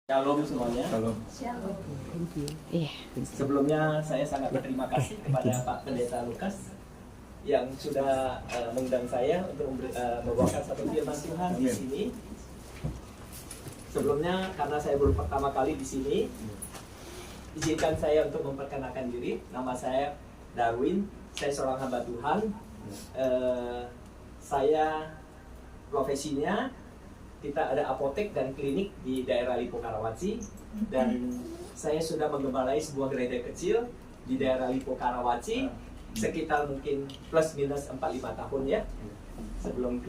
Shalom semuanya. Shalom. Sebelumnya saya sangat berterima kasih kepada Pak Pendeta Lukas yang sudah mengundang saya untuk membawakan satu firman Tuhan di sini. Sebelumnya karena saya baru pertama kali di sini, izinkan saya untuk memperkenalkan diri. Nama saya Darwin. Saya seorang hamba Tuhan. Saya profesinya kita ada apotek dan klinik di daerah Lipo Karawaci, dan saya sudah menggembalai sebuah gereja kecil di daerah Lipo Karawaci sekitar mungkin plus minus 4-5 tahun ya, sebelum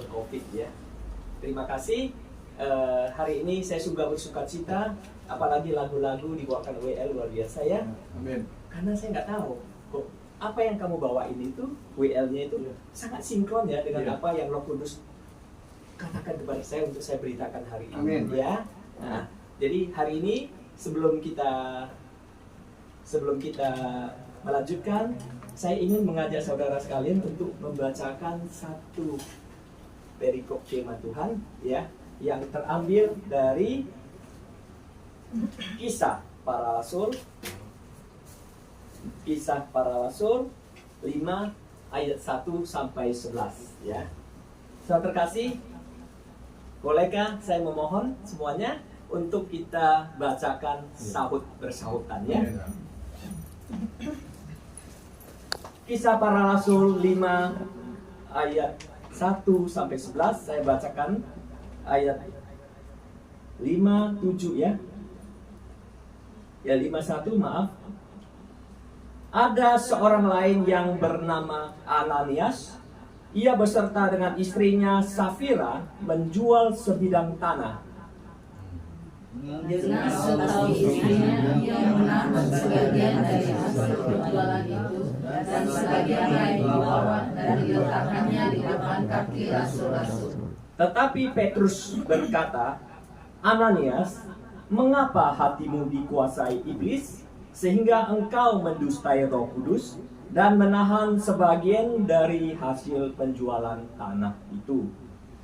COVID ya. Terima kasih. Hari ini saya juga bersuka cita, apalagi lagu-lagu dibawakan WL luar biasa ya. Amin. Karena saya nggak tahu kok apa yang kamu bawa ini tuh WL-nya itu sangat sinkron ya dengan apa yang Roh Kudus katakan kepada saya untuk saya beritakan hari ini. Amin. Ya. Nah, jadi hari ini sebelum kita melanjutkan, saya ingin mengajak saudara sekalian untuk membacakan satu perikop firman Tuhan ya, yang terambil dari Kisah Para Rasul. Kisah Para Rasul 5 ayat 1 sampai 11 ya. Saudara terkasih, bolehkah saya memohon semuanya untuk kita bacakan sahut bersahutan ya. Kisah Para Rasul 5 ayat 1 sampai 11, saya bacakan ayat 5, 7 ya. Ya 51 maaf. Ada seorang lain yang bernama Ananias. Ia beserta dengan istrinya Safira menjual sebidang tanah. Dengan setahu istrinya, ia menanggung sebagian dari hasil penjualan itu dan sebagian lain dibawa dan diletakkannya di depan kaki rasul-rasul. Tetapi Petrus berkata, Ananias, mengapa hatimu dikuasai iblis sehingga engkau mendustai Roh Kudus dan menahan sebagian dari hasil penjualan tanah itu?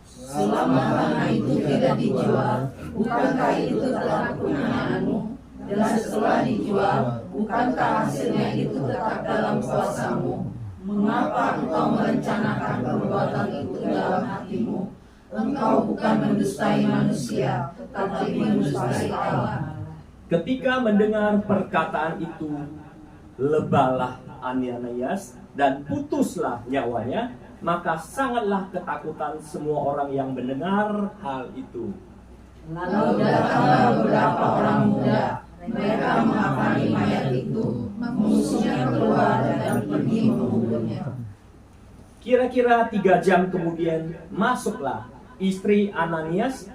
Selama tanah itu tidak dijual, bukankah itu telah kepunyaanmu? Dan setelah dijual, bukankah hasilnya itu tetap dalam kuasamu? Mengapa engkau merencanakan perbuatan itu dalam hatimu? Engkau bukan mendustai manusia, tetapi mendustai Allah. Ketika mendengar perkataan itu, lebalah Ananias dan putuslah nyawanya. Maka sangatlah ketakutan semua orang yang mendengar hal itu. Lalu datanglah beberapa orang muda. Mereka menghampiri mayat itu, mengusungnya keluar dan pergi menguburnya. Kira-kira 3 jam kemudian masuklah istri Ananias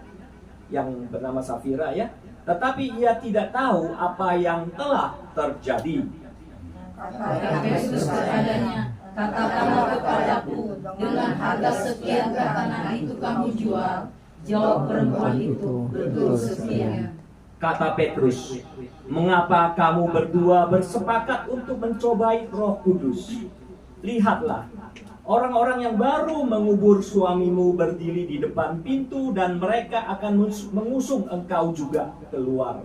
yang bernama Safira ya. Tetapi ia tidak tahu apa yang telah terjadi. Kata Yesus kepadanya, katakanlah kepadaku, dengan harga sekian tanah itu kamu jual? Jawab perempuan itu, betul sekian. Kata Petrus, mengapa kamu berdua bersepakat untuk mencobai Roh Kudus? Lihatlah, orang-orang yang baru mengubur suamimu berdiri di depan pintu dan mereka akan mengusung engkau juga keluar.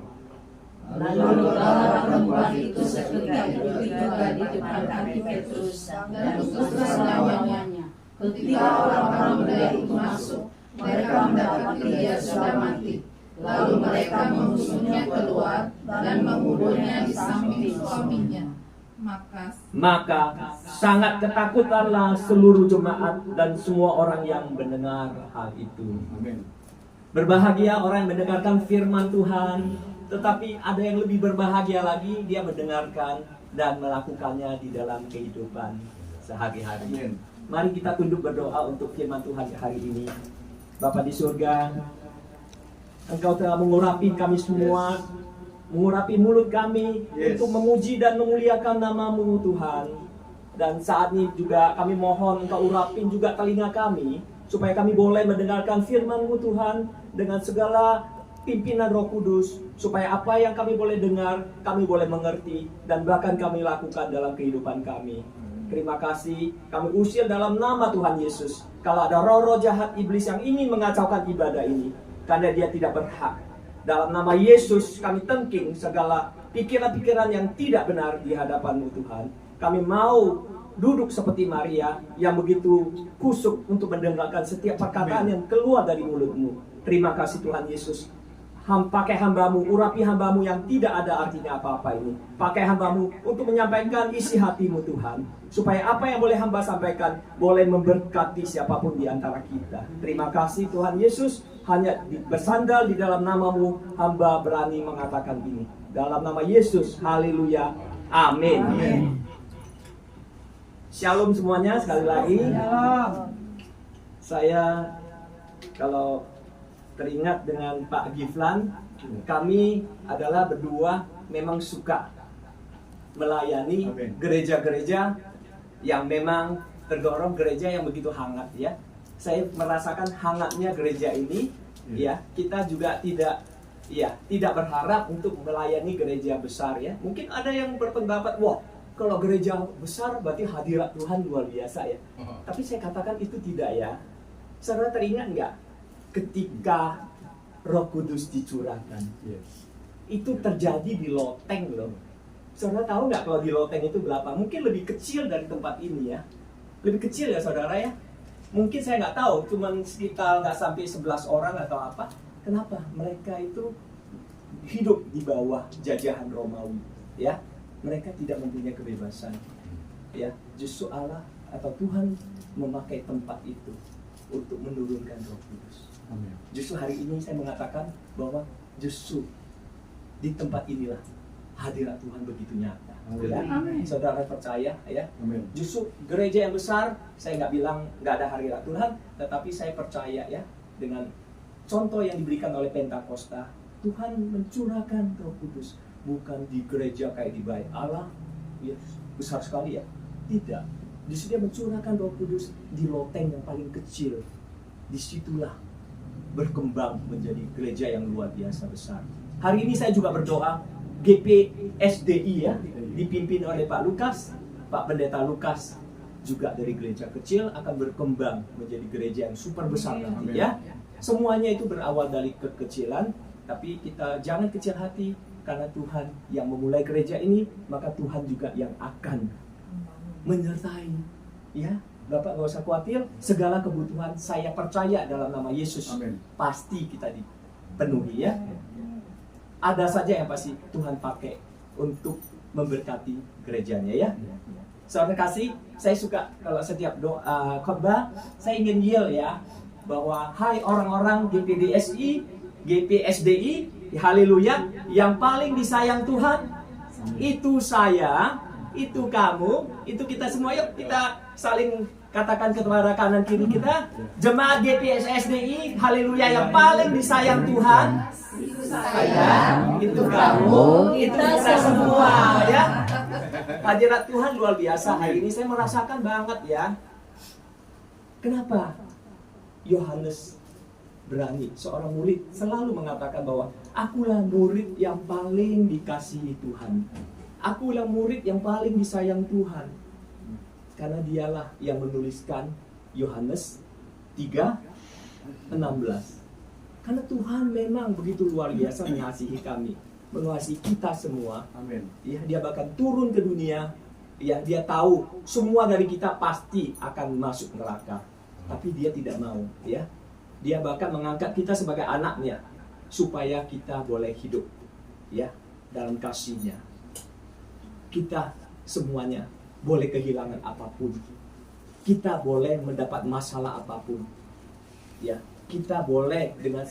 Lalu perempuan itu seketika itu juga di depan kaki Petrus dan putus nyawanya. Ketika orang-orang muda itu masuk, mereka mendapati dia sudah mati. Lalu mereka mengusungnya keluar dan menguburnya di samping suaminya. Maka sangat ketakutanlah seluruh jemaat dan semua orang yang mendengar hal itu. Berbahagia orang yang mendengarkan firman Tuhan, tetapi ada yang lebih berbahagia lagi, dia mendengarkan dan melakukannya di dalam kehidupan sehari-hari. Mari kita tunduk berdoa untuk firman Tuhan hari ini. Bapa di surga, Engkau telah mengurapi kami semua, mengurapi mulut kami untuk memuji dan memuliakan nama-Mu Tuhan. Dan saat ini juga kami mohon Engkau urapin juga telinga kami, supaya kami boleh mendengarkan firman-Mu Tuhan dengan segala pimpinan Roh Kudus, supaya apa yang kami boleh dengar, kami boleh mengerti, dan bahkan kami lakukan dalam kehidupan kami. Terima kasih, kami usir dalam nama Tuhan Yesus. Kalau ada roh-roh jahat iblis yang ingin mengacaukan ibadah ini, karena dia tidak berhak Dalam nama Yesus kami tengking segala pikiran-pikiran yang tidak benar di hadapan-Mu Tuhan. Kami mau duduk seperti Maria yang begitu kusuk untuk mendengarkan setiap perkataan yang keluar dari mulut-Mu. Terima kasih Tuhan Yesus. Pakai hamba-Mu, urapi hamba-Mu yang tidak ada artinya apa-apa ini. Pakai hamba-Mu untuk menyampaikan isi hati-Mu Tuhan. Supaya apa yang boleh hamba sampaikan boleh memberkati siapapun di antara kita. Terima kasih Tuhan Yesus. Hanya bersandar di dalam nama-Mu, hamba berani mengatakan ini. Dalam nama Yesus, haleluya, amin. Shalom semuanya, sekali lagi. Saya kalau teringat dengan Pak Giflan, kami adalah berdua memang suka melayani gereja-gereja yang memang terdorong, gereja yang begitu hangat ya. Saya merasakan hangatnya gereja ini ya. Kita juga tidak berharap untuk melayani gereja besar ya. Mungkin ada yang berpendapat, wah kalau gereja besar berarti hadirat Tuhan luar biasa ya. Tapi saya katakan itu tidak ya. Saudara teringat nggak? Ketika Roh Kudus dicurahkan, itu terjadi di loteng loh. Saudara tahu nggak kalau di loteng itu berapa? Mungkin lebih kecil dari tempat ini ya. Lebih kecil ya saudara ya. Mungkin saya nggak tahu, cuman sekitar nggak sampai 11 orang atau apa. Kenapa? Mereka itu hidup di bawah jajahan Romawi ya. Mereka tidak mempunyai kebebasan ya. Justru Allah atau Tuhan memakai tempat itu untuk menurunkan Roh Kudus. Amin. Justru hari ini saya mengatakan bahwa justru di tempat inilah hadirat Tuhan begitu nyata. Ya? Saudara percaya ya? Amin. Justru gereja yang besar, saya nggak bilang nggak ada hadirat Tuhan, tetapi saya percaya ya dengan contoh yang diberikan oleh Pentakosta, Tuhan mencurahkan Roh Kudus bukan di gereja kayak di Bait Allah, ya besar sekali ya. Tidak. Justru dia mencurahkan Roh Kudus di loteng yang paling kecil. Disitulah berkembang menjadi gereja yang luar biasa besar. Hari ini saya juga berdoa GPSDI ya, dipimpin oleh Pak Lukas, Pak Pendeta Lukas, juga dari gereja kecil akan berkembang menjadi gereja yang super besar nanti ya. Semuanya itu berawal dari kekecilan, tapi kita jangan kecil hati karena Tuhan yang memulai gereja ini, maka Tuhan juga yang akan menyertai ya. Bapak gak usah khawatir, segala kebutuhan saya percaya dalam nama Yesus. Amen. Pasti kita dipenuhi ya. Ada saja yang pasti Tuhan pakai untuk memberkati gerejanya ya. Saudara kasih, saya suka kalau setiap doa khotbah saya ingin yell ya, bahwa hai orang-orang GPDSI, GPSDI, haleluya, yang paling disayang Tuhan, itu saya, itu kamu, itu kita semua. Yuk kita saling katakan kepada kanan kiri kita, jemaat GPSDI, haleluya, yang paling disayang Tuhan, itu saya, itu kamu, itu kita semua ya. Hadirat Tuhan luar biasa hari ini, saya merasakan banget ya. Kenapa Yohanes berani, seorang murid selalu mengatakan bahwa akulah murid yang paling dikasihi Tuhan, akulah murid yang paling disayang Tuhan. Karena dialah yang menuliskan Yohanes 3:16. Karena Tuhan memang begitu luar biasa mengasihi kami, mengasihi kita semua. Amin. Ya, dia bahkan turun ke dunia. Ya, dia tahu semua dari kita pasti akan masuk neraka, tapi dia tidak mau. Ya, dia bahkan mengangkat kita sebagai anaknya supaya kita boleh hidup. Ya, dalam kasih-Nya. Kita semuanya boleh kehilangan apapun, kita boleh mendapat masalah apapun, ya kita boleh dengan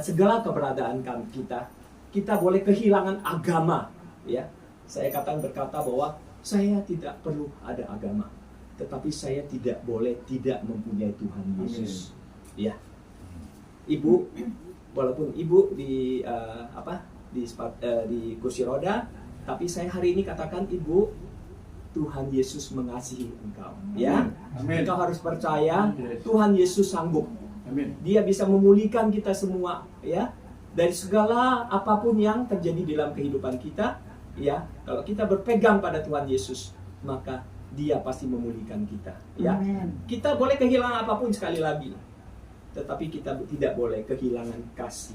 segala keberadaan kita boleh kehilangan agama, ya. Saya berkata bahwa saya tidak perlu ada agama, tetapi saya tidak boleh tidak mempunyai Tuhan Yesus. Ya, Ibu, walaupun Ibu di kursi roda, tapi saya hari ini katakan Ibu, Tuhan Yesus mengasihi engkau, ya. Amin. Engkau harus percaya Tuhan Yesus sanggup. Amin. Dia bisa memulihkan kita semua, ya, dari segala apapun yang terjadi dalam kehidupan kita, ya. Kalau kita berpegang pada Tuhan Yesus, maka Dia pasti memulihkan kita, ya. Amin. Kita boleh kehilangan apapun sekali lagi, tetapi kita tidak boleh kehilangan kasih.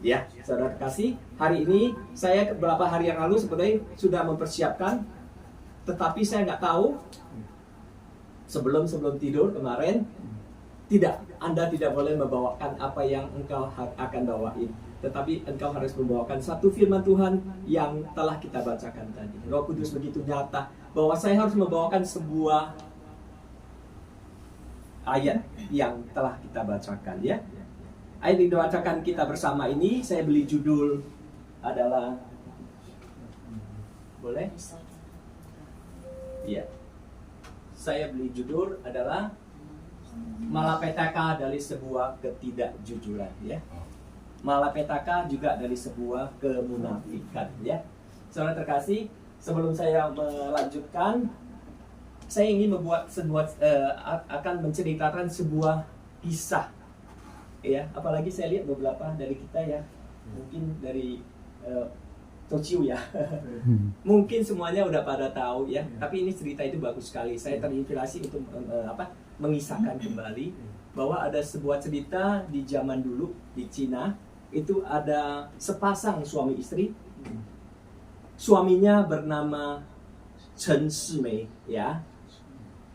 Ya, saudara kasih, hari ini saya beberapa hari yang lalu sebenarnya sudah mempersiapkan, tetapi saya nggak tahu sebelum tidur kemarin, Anda tidak boleh membawakan apa yang engkau akan bawain, tetapi engkau harus membawakan satu firman Tuhan yang telah kita bacakan tadi. Roh Kudus begitu nyata bahwa saya harus membawakan sebuah ayat yang telah kita bacakan, ya. Ayat yang dibacakan kita bersama ini saya beli judul adalah, boleh? Iya. Saya beli judul adalah Malapetaka dari sebuah ketidakjujuran, ya. Malapetaka juga dari sebuah kemunafikan, ya. Saudara terkasih, sebelum saya melanjutkan, saya ingin akan menceritakan sebuah kisah, ya. Apalagi saya lihat beberapa dari kita, ya, mungkin dari Tociu, ya. Mungkin semuanya udah pada tahu, ya. Tapi ini cerita itu bagus sekali. Saya terinspirasi untuk mengisahkan kembali bahwa ada sebuah cerita di zaman dulu di Cina. Itu ada sepasang suami istri. Suaminya bernama Chen Shimei, ya.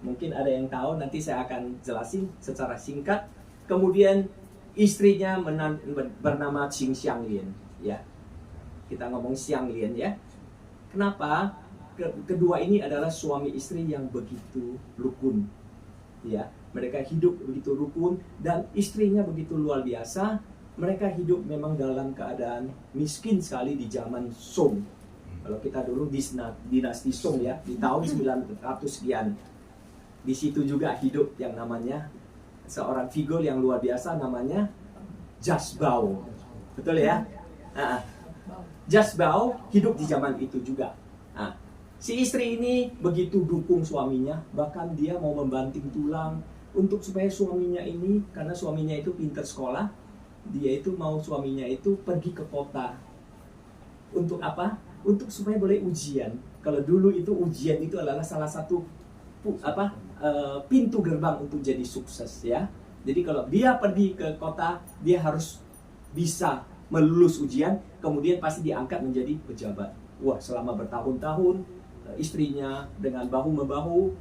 Mungkin ada yang tahu, nanti saya akan jelasin secara singkat. Kemudian istrinya bernama Qing Xianglian, ya. Kita ngomong Xianglian, ya. Kenapa? Kedua ini adalah suami istri yang begitu rukun, ya. Mereka hidup begitu rukun dan istrinya begitu luar biasa. Mereka hidup memang dalam keadaan miskin sekali di zaman Song. Kalau kita dulu di dinasti Song, ya, di tahun 900 sekian. Di situ juga hidup yang namanya seorang figur yang luar biasa, namanya Jasbao. Betul, ya? Jasbao hidup di zaman itu juga. Si istri ini begitu dukung suaminya, bahkan dia mau membanting tulang untuk supaya suaminya ini, karena suaminya itu pintar sekolah, dia itu mau suaminya itu pergi ke kota. Untuk apa? Untuk supaya boleh ujian. Kalau dulu itu ujian itu adalah salah satu pintu gerbang untuk jadi sukses, ya. Jadi kalau dia pergi ke kota, dia harus bisa melulus ujian, kemudian pasti diangkat menjadi pejabat. Wah, selama bertahun-tahun istrinya dengan bahu-membahu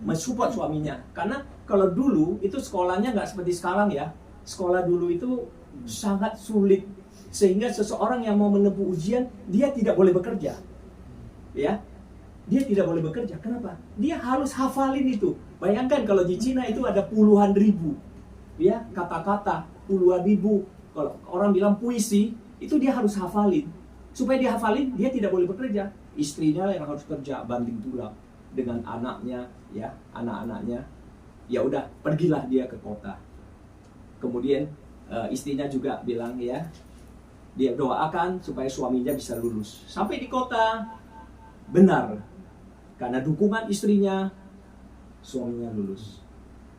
mensupport suaminya. Karena kalau dulu itu sekolahnya nggak seperti sekarang, ya. Sekolah dulu itu sangat sulit, sehingga seseorang yang mau menempuh ujian, dia tidak boleh bekerja, ya. Dia tidak boleh bekerja. Kenapa? Dia harus hafalin itu. Bayangkan kalau di Cina itu ada puluhan ribu, ya, kata-kata, puluhan ribu. Kalau orang bilang puisi, itu dia harus hafalin. Supaya dia hafalin, dia tidak boleh bekerja. Istrinya yang harus kerja, banting tulang dengan anaknya, ya, anak-anaknya. Ya udah, pergilah dia ke kota. Kemudian istrinya juga bilang, ya, dia doakan supaya suaminya bisa lulus. Sampai di kota, benar, karena dukungan istrinya, suaminya lulus.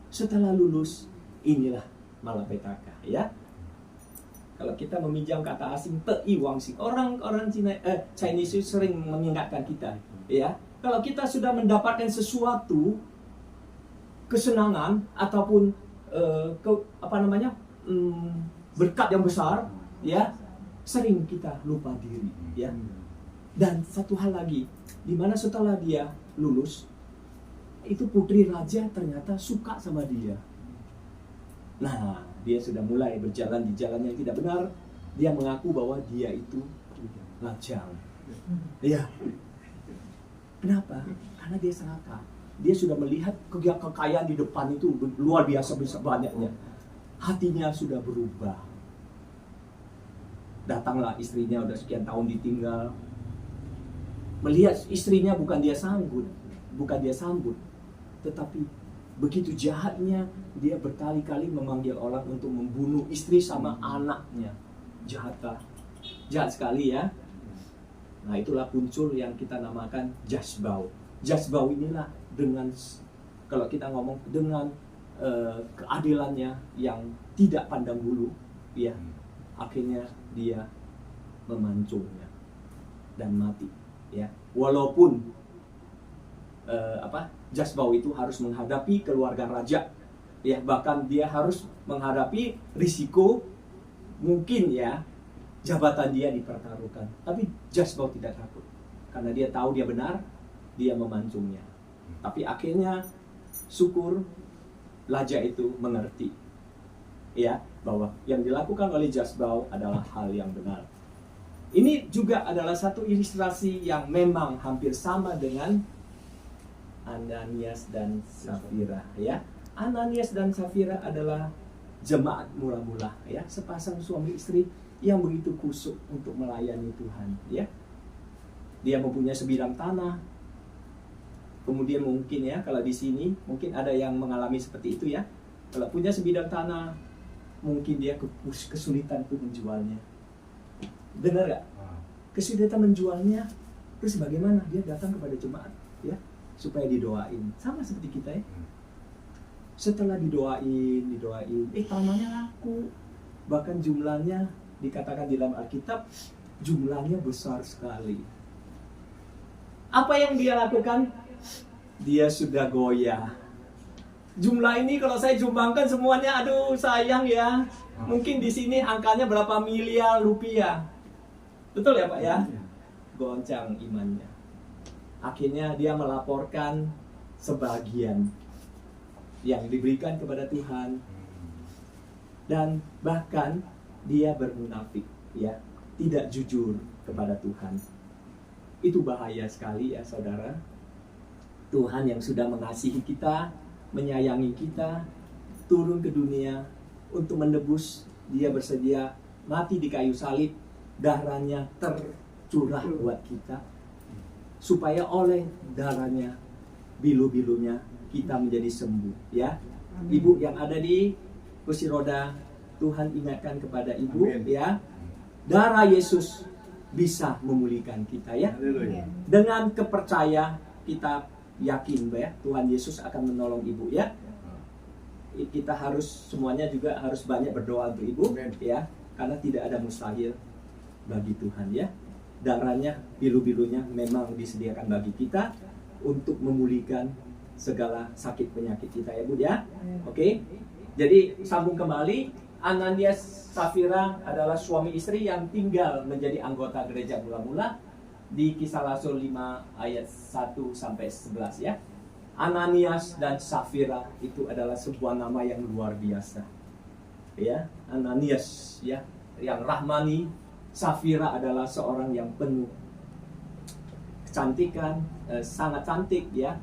Setelah lulus, inilah malapetaka, ya. Kalau kita meminjam kata asing, tei wangxing, orang Chinese itu sering mengingatkan kita, ya. Kalau kita sudah mendapatkan sesuatu kesenangan ataupun berkat yang besar, ya, sering kita lupa diri, ya. Dan satu hal lagi, di mana setelah dia lulus, itu putri raja ternyata suka sama dia. Nah, dia sudah mulai berjalan di jalan yang tidak benar. Dia mengaku bahwa dia itu lajang. Ya. Kenapa? Karena dia serakah. Dia sudah melihat kekayaan di depan itu luar biasa banyaknya. Hatinya sudah berubah. Datanglah istrinya, udah sekian tahun ditinggal. Melihat istrinya bukan dia sambut, tetapi begitu jahatnya, dia berkali-kali memanggil orang untuk membunuh istri sama anaknya. Jahat sekali, ya. Nah, itulah muncul yang kita namakan Jasbao. Jasbao inilah dengan, kalau kita ngomong dengan keadilannya yang tidak pandang bulu, ya, akhirnya dia memancungnya dan mati, ya. Walaupun Jasbao itu harus menghadapi keluarga raja, ya, bahkan dia harus menghadapi risiko mungkin ya jabatan dia dipertaruhkan, tapi Jasbau tidak takut karena dia tahu dia benar, dia memancungnya. Tapi akhirnya syukur Laja itu mengerti ya bahwa yang dilakukan oleh Jasbau adalah hal yang benar. Ini juga adalah satu ilustrasi yang memang hampir sama dengan Ananias dan Safira ya. Ananias dan Safira adalah jemaat mula-mula ya, sepasang suami istri yang begitu kusuk untuk melayani Tuhan ya. Dia mempunyai sebidang tanah. Kemudian mungkin ya, kalau di sini mungkin ada yang mengalami seperti itu ya. Kalau punya sebidang tanah, mungkin dia kesulitan untuk menjualnya. Benar gak? Kesulitan menjualnya, terus bagaimana? Dia datang kepada jemaat ya, supaya didoain. Sama seperti kita ya. Setelah didoain, tanahnya laku. Bahkan jumlahnya dikatakan di dalam Alkitab, jumlahnya besar sekali. Apa yang dia lakukan? Dia sudah goyah. Jumlah ini kalau saya jumbangkan semuanya, aduh sayang ya. Mungkin di sini angkanya berapa miliar rupiah. Betul ya Pak ya? Goncang imannya. Akhirnya dia melaporkan sebagian yang diberikan kepada Tuhan, dan bahkan dia bermunafik ya, tidak jujur kepada Tuhan. Itu bahaya sekali ya saudara. Tuhan yang sudah mengasihi kita, menyayangi kita, turun ke dunia untuk menebus. Dia bersedia mati di kayu salib, darahnya tercurah buat kita, supaya oleh darahnya, bilu-bilunya kita menjadi sembuh ya. Ibu yang ada di kursi roda, Tuhan ingatkan kepada ibu ya, darah Yesus bisa memulihkan kita ya. Dengan kepercaya kita yakin ya, Tuhan Yesus akan menolong ibu ya. Kita harus semuanya juga harus banyak berdoa untuk ibu ya, karena tidak ada mustahil bagi Tuhan ya. Darahnya, bilu-bilunya memang disediakan bagi kita untuk memulihkan segala sakit penyakit kita ya Bu ya. Oke. Jadi sambung kembali, Ananias Safira adalah suami istri yang tinggal menjadi anggota gereja mula-mula di Kisah Rasul 5 ayat 1 sampai 11 ya. Ananias dan Safira itu adalah sebuah nama yang luar biasa. Ya, Ananias ya, yang rahmani. Safira adalah seorang yang penuh kecantikan, sangat cantik ya,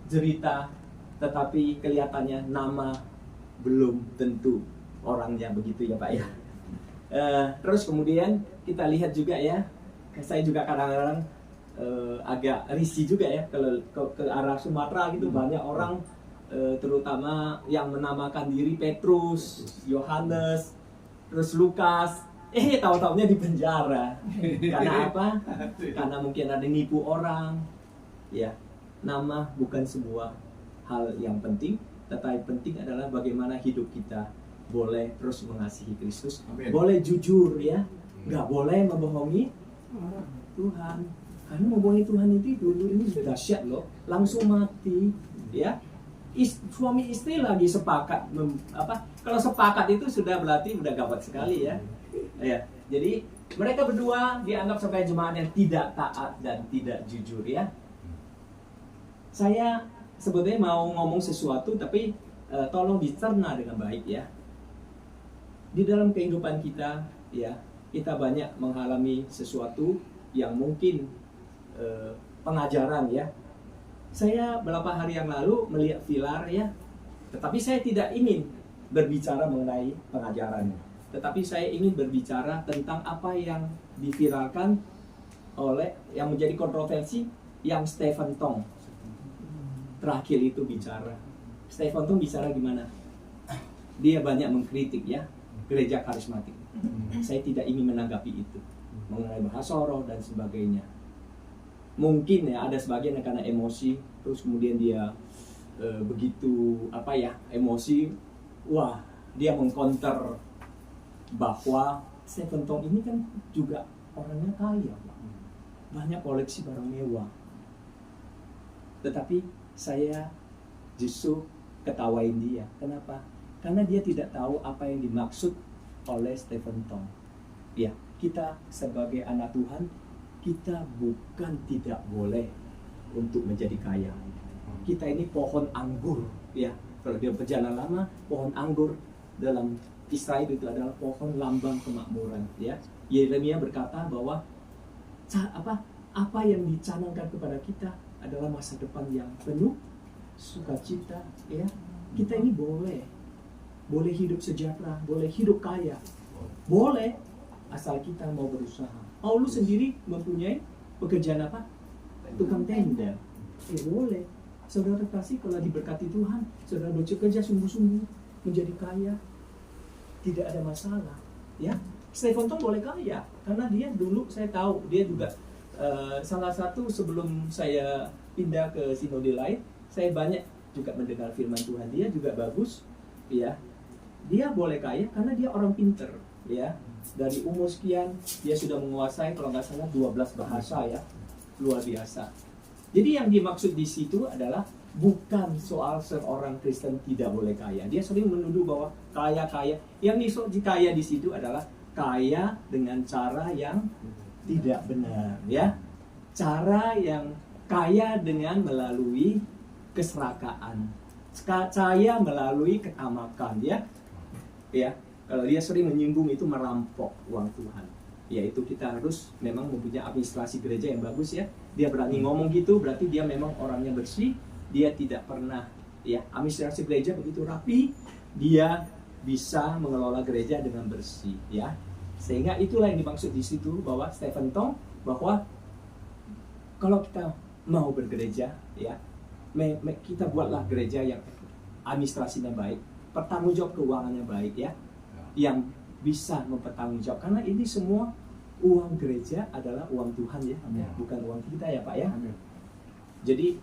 jerita, tetapi kelihatannya nama belum tentu orangnya, begitu ya Pak ya. Terus kemudian kita lihat juga ya, saya juga kadang-kadang agak risih juga ya kalau ke arah Sumatera gitu, banyak orang terutama yang menamakan diri Petrus, Yohanes, terus Lukas, tahu-taunya di penjara. Karena apa? Karena mungkin ada nipu orang. Ya, nama bukan sebuah hal yang penting, tetapi penting adalah bagaimana hidup kita boleh terus mengasihi Kristus, boleh jujur ya, nggak boleh membohongi Tuhan. Karena membohongi Tuhan itu dulu ini dahsyat loh, langsung mati ya. Suami istri lagi sepakat kalau sepakat itu sudah berarti udah gawat sekali ya. Ya, jadi mereka berdua dianggap sebagai jemaat yang tidak taat dan tidak jujur ya. Saya sebetulnya mau ngomong sesuatu, tapi tolong dicerna dengan baik ya. Di dalam kehidupan kita ya, kita banyak mengalami sesuatu yang mungkin pengajaran ya. Saya beberapa hari yang lalu melihat vilar ya, tetapi saya tidak ingin berbicara mengenai pengajaran, tetapi saya ingin berbicara tentang apa yang diviralkan oleh yang menjadi kontroversi, yang Stephen Tong terakhir itu bicara. Stephen Tong bicara gimana? Dia banyak mengkritik ya gereja karismatik. Saya tidak ingin menanggapi itu mengenai bahasa roh dan sebagainya. Mungkin ya ada sebagian yang karena emosi, terus kemudian dia begitu emosi, wah dia mengcounter bahwa Stephen Tong ini kan juga orangnya kaya, banyak koleksi barang mewah. Tetapi saya justru ketawain dia. Kenapa? Karena dia tidak tahu apa yang dimaksud oleh Stephen Tong. Ya, kita sebagai anak Tuhan, kita bukan tidak boleh untuk menjadi kaya. Kita ini pohon anggur, ya. Kalau dia perjalanan lama, pohon anggur dalam Israel itu adalah pohon lambang kemakmuran, ya. Yeremia berkata bahwa apa yang dicanangkan kepada kita adalah masa depan yang penuh sukacita, ya. Kita ini boleh hidup sejahtera, boleh hidup kaya, boleh, asal kita mau berusaha. Paulus sendiri mempunyai pekerjaan apa? Tukang tenda. Boleh. Saudara kasih, kalau diberkati Tuhan, saudara bekerja sungguh-sungguh menjadi kaya, tidak ada masalah, ya. Stephen Tong boleh kaya karena dia dulu, saya tahu dia juga salah satu sebelum saya pindah ke sinode lain, saya banyak juga mendengar firman Tuhan. Dia juga bagus, ya. Dia boleh kaya karena dia orang pinter, ya. Dari umur sekian dia sudah menguasai kalau nggak salah 12 bahasa, ya. Luar biasa. Jadi yang dimaksud di situ adalah bukan soal seorang Kristen tidak boleh kaya. Dia sering menuduh bahwa kaya. Yang dimaksud kaya di situ adalah kaya dengan cara yang tidak benar, ya. Cara yang kaya dengan melalui keserakaan, kaya melalui ketamakan, ya. Ya, kalau dia sering menyinggung itu merampok uang Tuhan. Yaitu kita harus memang mempunyai administrasi gereja yang bagus, ya. Dia berani ngomong gitu, berarti dia memang orangnya bersih. Dia tidak pernah, ya, administrasi gereja begitu rapi, dia bisa mengelola gereja dengan bersih, ya. Sehingga itulah yang dimaksud di situ bahwa Stephen Tong, bahwa kalau kita mau bergereja, ya, kita buatlah gereja yang administrasinya baik, pertanggungjawab keuangannya baik, ya, yang bisa mempertanggungjawab, karena ini semua uang gereja adalah uang Tuhan, ya. Amin. Bukan uang kita, ya Pak, ya. Amin. Jadi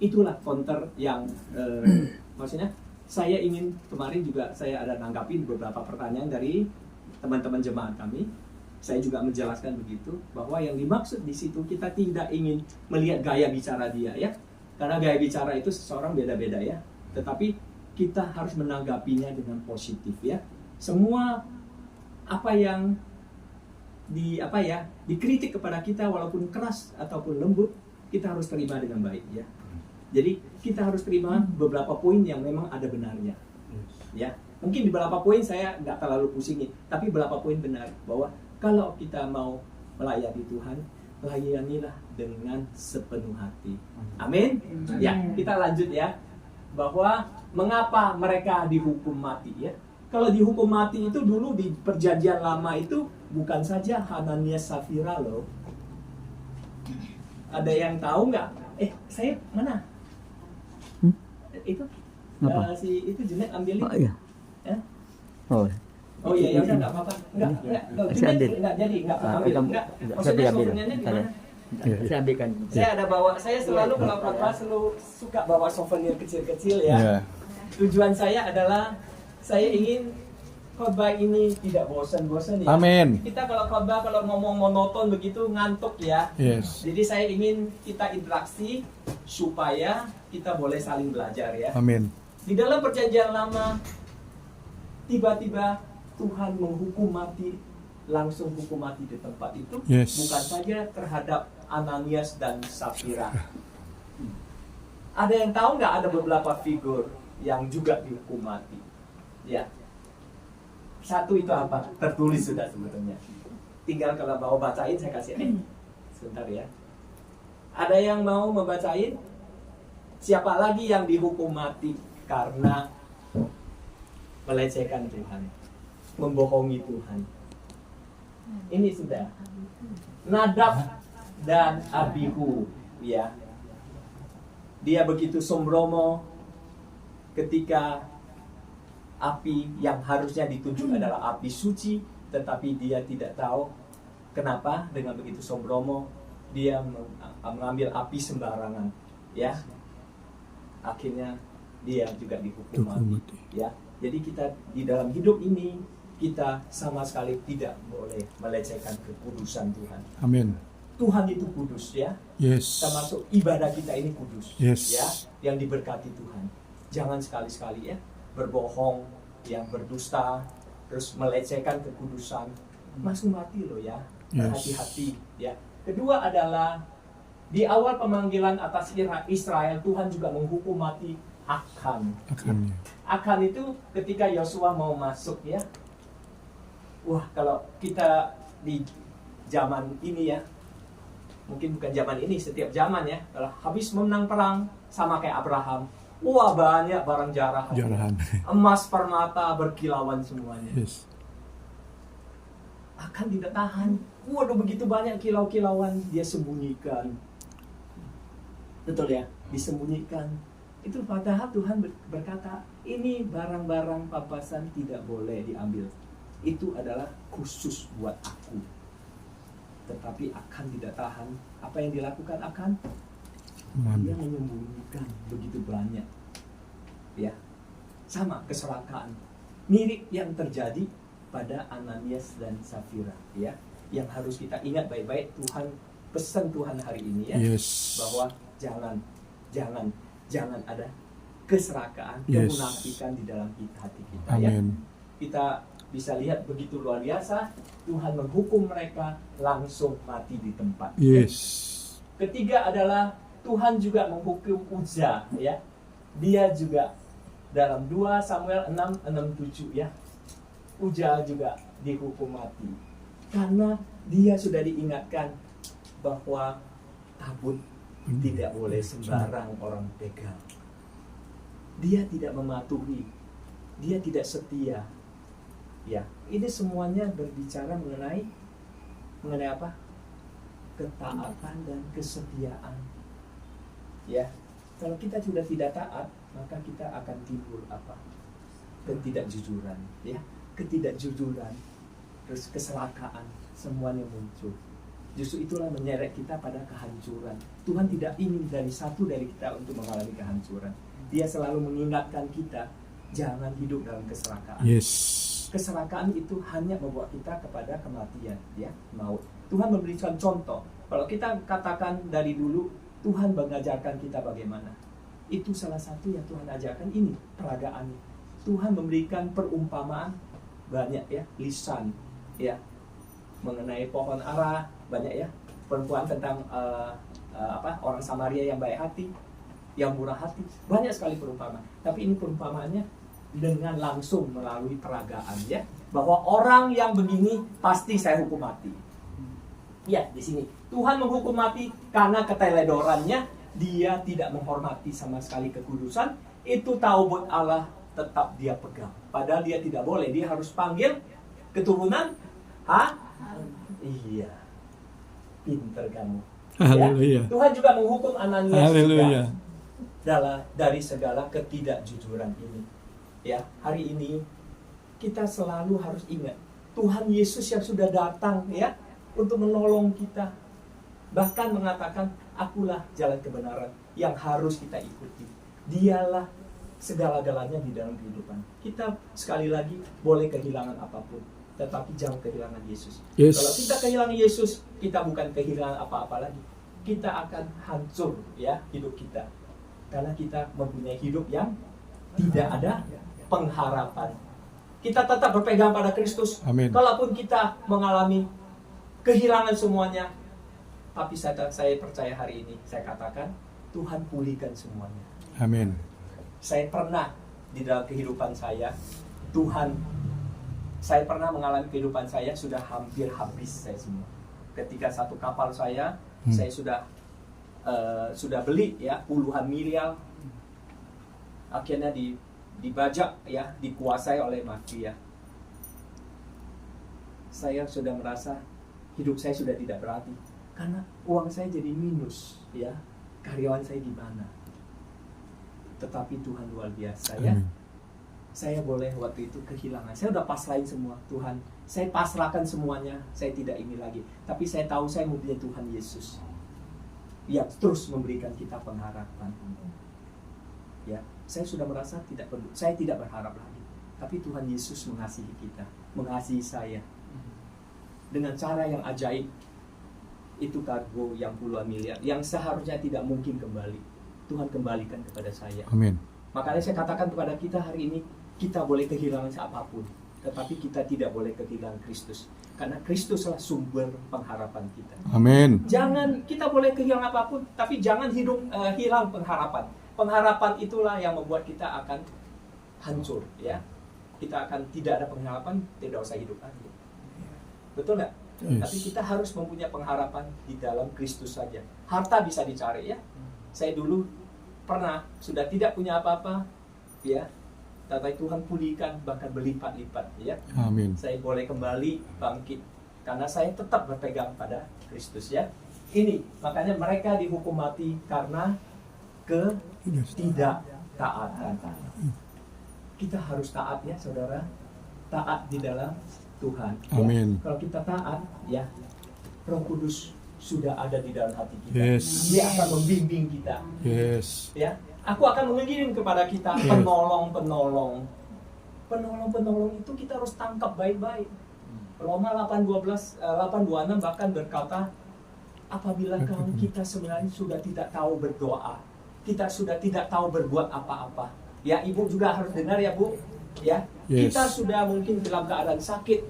itulah counter yang maksudnya saya ingin, kemarin juga saya ada nanggapin beberapa pertanyaan dari teman-teman jemaat kami. Saya juga menjelaskan begitu, bahwa yang dimaksud di situ kita tidak ingin melihat gaya bicara dia, ya. Karena gaya bicara itu seseorang beda-beda, ya. Tetapi kita harus menanggapinya dengan positif, ya. Semua apa yang dikritik kepada kita, walaupun keras ataupun lembut, kita harus terima dengan baik, ya. Jadi kita harus terima beberapa poin yang memang ada benarnya, ya. Mungkin di beberapa poin saya nggak terlalu pusingin, tapi beberapa poin benar, bahwa kalau kita mau melayani Tuhan, layanilah dengan sepenuh hati. Amin. Ya, kita lanjut, ya. Bahwa mengapa mereka dihukum mati, ya. Kalau dihukum mati itu dulu di perjanjian lama itu bukan saja Hananias Safira loh. Ada yang tahu nggak? Saya mana? Itu si itu Junet ambilin. Oh iya. Ya? Oh iya, ya udah nggak apa-apa. Nggak jadi nggak ambil. Nggak. Maksudnya souvenirnya di mana? Saya ambilkan. Saya ada bawa. Saya selalu kalau khotbah selalu suka bawa souvenir kecil-kecil, ya. Tujuan saya adalah saya ingin khotbah ini tidak bosan-bosan, ya. Amin. Kita kalau khotbah kalau ngomong monoton begitu ngantuk, ya. Yes. Jadi saya ingin kita interaksi supaya kita boleh saling belajar, ya. Amin. Di dalam perjanjian lama tiba-tiba Tuhan menghukum mati, langsung hukum mati di tempat itu. Yes. Bukan saja terhadap Ananias dan Safira. Ada yang tahu nggak ada beberapa figur yang juga dihukum mati? Ya. Satu itu apa? Tertulis sudah sebetulnya. Tinggal kalau mau bacain saya kasih. Sebentar, ya. Ada yang mau membacain? Siapa lagi yang dihukum mati karena melecehkan Tuhan, membohongi Tuhan? Ini sudah. Nadab dan Abihu, ya. Dia begitu sombromo ketika api yang harusnya ditunjuk adalah api suci, tetapi dia tidak tahu kenapa dengan begitu sombromo dia mengambil api sembarangan, ya. Akhirnya dia juga dihukum mati, ya. Jadi kita di dalam hidup ini kita sama sekali tidak boleh melecehkan kekudusan Tuhan. Amin. Tuhan itu kudus, ya. Yes. Termasuk ibadah kita ini kudus, Yes. ya, yang diberkati Tuhan. Jangan sekali-sekali, ya, berbohong, yang berdusta, terus melecehkan kekudusan, masuk mati loh ya. Yes. Hati-hati ya. Kedua adalah di awal pemanggilan atas Israel, Tuhan juga menghukum mati Akan. Akannya. Akan itu ketika Yosua mau masuk ya. Wah, kalau kita di zaman ini ya, mungkin bukan zaman ini, setiap zaman ya, kalau habis menang perang sama kayak Abraham, wah banyak barang jarahan. Jarahan. Emas, permata, berkilauan semuanya. Yes. Akan tidak tahan. Waduh, begitu banyak kilau-kilauan, dia sembunyikan. Betul ya, disembunyikan. Itu padahal Tuhan berkata, ini barang-barang papasan tidak boleh diambil. Itu adalah khusus buat aku. Tetapi Akan tidak tahan. Apa yang dilakukan Akan? Dia menyembunyikan begitu banyak. Ya, sama keserakaan. Mirip yang terjadi pada Ananias dan Safira. Ya, yang harus kita ingat baik-baik. Tuhan pesan Tuhan hari ini ya, Yes. bahwa jangan ada keserakaan, Yes. kemunafikan di dalam hati kita. Ya. Amin. Kita bisa lihat begitu luar biasa, Tuhan menghukum mereka langsung mati di tempat. Yes. Ketiga adalah Tuhan juga menghukum Uza ya. Dia juga dalam 2 Samuel 6:6-7 ya. Uza juga dihukum mati. Karena dia sudah diingatkan bahwa tabut tidak boleh sembarang orang pegang. Dia tidak mematuhi. Dia tidak setia. Ya, ini semuanya berbicara mengenai apa? Ketaatan dan kesetiaan. Ya, kalau kita sudah tidak taat, maka kita akan timbul apa? Ketidakjujuran, ya, ketidakjujuran, terus keselakaan, semuanya muncul. Justru itulah menyeret kita pada kehancuran. Tuhan tidak ingin dari kita untuk mengalami kehancuran. Dia selalu mengingatkan kita, jangan hidup dalam keserakaan. Yes. Keserakaan itu hanya membawa kita kepada kematian, ya, maut. Tuhan memberikan contoh. Kalau kita katakan dari dulu, Tuhan mengajarkan kita bagaimana. Itu salah satu yang Tuhan ajarkan, ini peragaannya. Tuhan memberikan perumpamaan banyak ya, lisan ya, mengenai pohon ara, banyak ya, perempuan tentang orang Samaria yang baik hati, yang murah hati, banyak sekali perumpamaan. Tapi ini perumpamaannya dengan langsung melalui peragaan ya, bahwa orang yang begini pasti saya hukum mati. Ya, di sini Tuhan menghukum mati karena keteledorannya, dia tidak menghormati sama sekali kekudusan. Itu taubat Allah tetap dia pegang. Padahal dia tidak boleh, dia harus panggil keturunan. Iya, pinter kamu. Haleluya. Ya? Tuhan juga menghukum Ananias Haleluya. juga dari segala ketidakjujuran ini. Ya, hari ini kita selalu harus ingat Tuhan Yesus yang sudah datang ya untuk menolong kita. Bahkan mengatakan, akulah jalan kebenaran yang harus kita ikuti. Dialah segala-galanya di dalam kehidupan. Kita sekali lagi boleh kehilangan apapun, tetapi jangan kehilangan Yesus. Yes. Kalau kita kehilangan Yesus, kita bukan kehilangan apa-apa lagi. Kita akan hancur ya hidup kita. Karena kita mempunyai hidup yang tidak ada pengharapan. Kita tetap berpegang pada Kristus. Amin. Kalaupun kita mengalami kehilangan semuanya, tapi saya percaya hari ini, saya katakan, Tuhan pulihkan semuanya. Amin. Saya pernah di dalam kehidupan saya, saya pernah mengalami kehidupan saya sudah hampir habis saya semua. Ketika satu kapal saya sudah beli ya puluhan miliar, akhirnya dibajak ya, dikuasai oleh mafia. Saya sudah merasa hidup saya sudah tidak berarti karena uang saya jadi minus ya, karyawan saya gimana. Tetapi Tuhan luar biasa ya. Saya boleh waktu itu kehilangan, saya udah pasrahin semua. Tuhan, saya pasrahkan semuanya, saya tidak ini lagi. Tapi saya tahu saya mempunyai Tuhan Yesus yang terus memberikan kita pengharapan. Ya, saya sudah merasa saya tidak berharap lagi. Tapi Tuhan Yesus mengasihi kita, mengasihi saya dengan cara yang ajaib. Itu kargo yang puluhan miliar, yang seharusnya tidak mungkin kembali, Tuhan kembalikan kepada saya. Amin. Makanya saya katakan kepada kita hari ini, kita boleh kehilangan apapun, tetapi kita tidak boleh kehilangan Kristus. Karena Kristuslah sumber pengharapan kita. Amin. Jangan, kita boleh kehilangan apapun, tapi jangan hilang pengharapan. Pengharapan itulah yang membuat kita akan hancur, ya. Kita akan tidak ada pengharapan, tidak usah hidup lagi. Betul nggak? Yes. Tapi kita harus mempunyai pengharapan di dalam Kristus saja. Harta bisa dicari, ya. Saya dulu pernah sudah tidak punya apa-apa, ya. Tapi Tuhan pulihkan, bahkan berlipat-lipat, ya. Amin. Saya boleh kembali bangkit karena saya tetap berpegang pada Kristus, ya. Ini makanya mereka dihukum mati karena ketidaktaatan. Kita harus taat, ya saudara, taat di dalam Tuhan. Ya. Amin. Kalau kita taat, ya, Roh Kudus sudah ada di dalam hati kita. Yes. Dia akan membimbing kita. Yes. Ya, aku akan mengirim kepada kita penolong-penolong. Penolong-penolong itu kita harus tangkap baik-baik. Roma 8:26 bahkan berkata, apabila kita sebenarnya sudah tidak tahu berdoa, kita sudah tidak tahu berbuat apa-apa. Ya, Ibu juga harus dengar, ya Bu. Ya, Yes. kita sudah mungkin dalam keadaan sakit,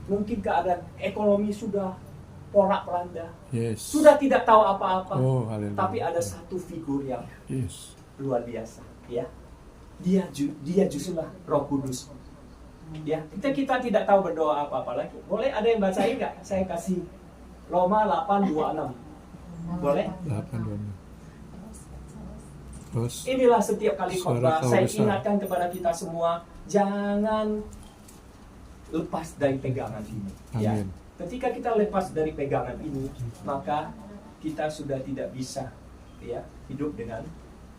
mungkin keadaan ekonomi sudah porak-poranda, Yes. sudah tidak tahu apa-apa. Oh, haleluya. Tapi ada satu figur yang Yes. luar biasa, ya. Dia justrulah Roh Kudus. Ya, kita tidak tahu berdoa apa-apa lagi. Boleh ada yang bacain nggak? Saya kasih Roma 8:26. Boleh? 8:26. Terus Inilah setiap kali Suara khotbah kau saya besar. ingatkan kepada kita semua, jangan lepas dari pegangan ini. Ya. Amin. Ketika kita lepas dari pegangan ini, maka kita sudah tidak bisa, ya, hidup dengan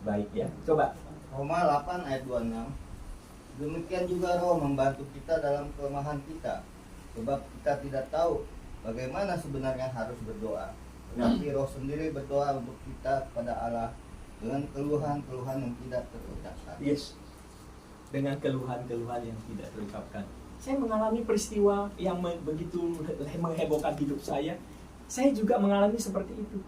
baik, ya. Coba. Roma 8 ayat 26. Demikian juga Roh membantu kita dalam kelemahan kita, sebab kita tidak tahu bagaimana sebenarnya harus berdoa. Tetapi Roh sendiri berdoa untuk kita kepada Allah dengan keluhan-keluhan yang tidak terucapkan. Yes. Dengan keluhan-keluhan yang tidak terucapkan. Saya mengalami peristiwa yang begitu menghebohkan hidup saya. Saya juga mengalami seperti itu.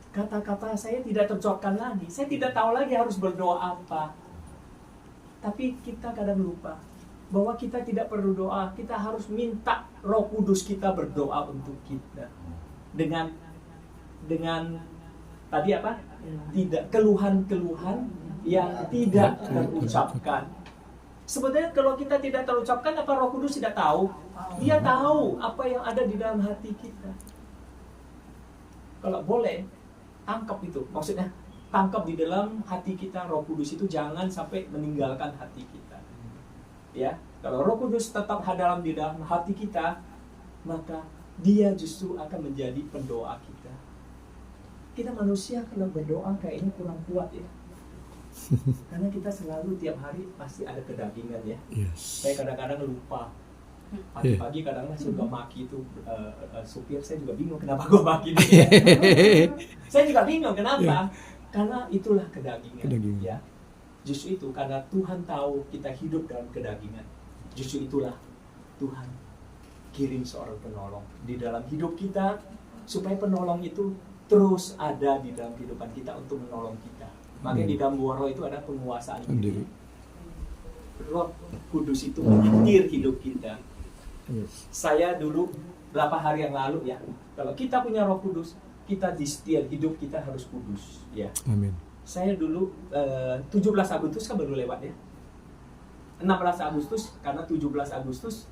Kata-kata saya tidak terucapkan lagi. Saya tidak tahu lagi harus berdoa apa. Tapi kita kadang lupa bahwa kita tidak perlu doa. Kita harus minta Roh Kudus kita berdoa untuk kita. Dengan tadi apa? Tidak keluhan-keluhan yang tidak terucapkan. Sebenarnya kalau kita tidak terucapkan, apa Roh Kudus tidak tahu? Dia tahu apa yang ada di dalam hati kita. Kalau boleh, tangkap itu. Maksudnya, tangkap di dalam hati kita Roh Kudus itu, jangan sampai meninggalkan hati kita. Ya, kalau Roh Kudus tetap dalam di dalam hati kita, maka Dia justru akan menjadi pendoa kita. Kita manusia kalau berdoa kayaknya kurang kuat, ya. Karena kita selalu tiap hari pasti ada kedagingan, ya. Yes. Saya kadang-kadang lupa. Pagi-pagi kadang-kadang suka maki itu supir. Saya juga bingung kenapa gue maki dia. Saya juga bingung kenapa. Karena itulah kedagingan. Ya. Justru itu karena Tuhan tahu kita hidup dalam kedagingan. Justru itulah Tuhan kirim seorang penolong di dalam hidup kita, supaya penolong itu terus ada di dalam kehidupan kita untuk menolong kita. Makanya di dalam buah roh itu ada penguasaan diri. Roh Kudus itu menyetir hidup kita. Yes. Saya dulu berapa hari yang lalu, ya, kalau kita punya Roh Kudus, kita di setiap hidup kita harus kudus, ya. Amin. Saya dulu 17 Agustus kan baru lewat, ya. 16 Agustus karena 17 Agustus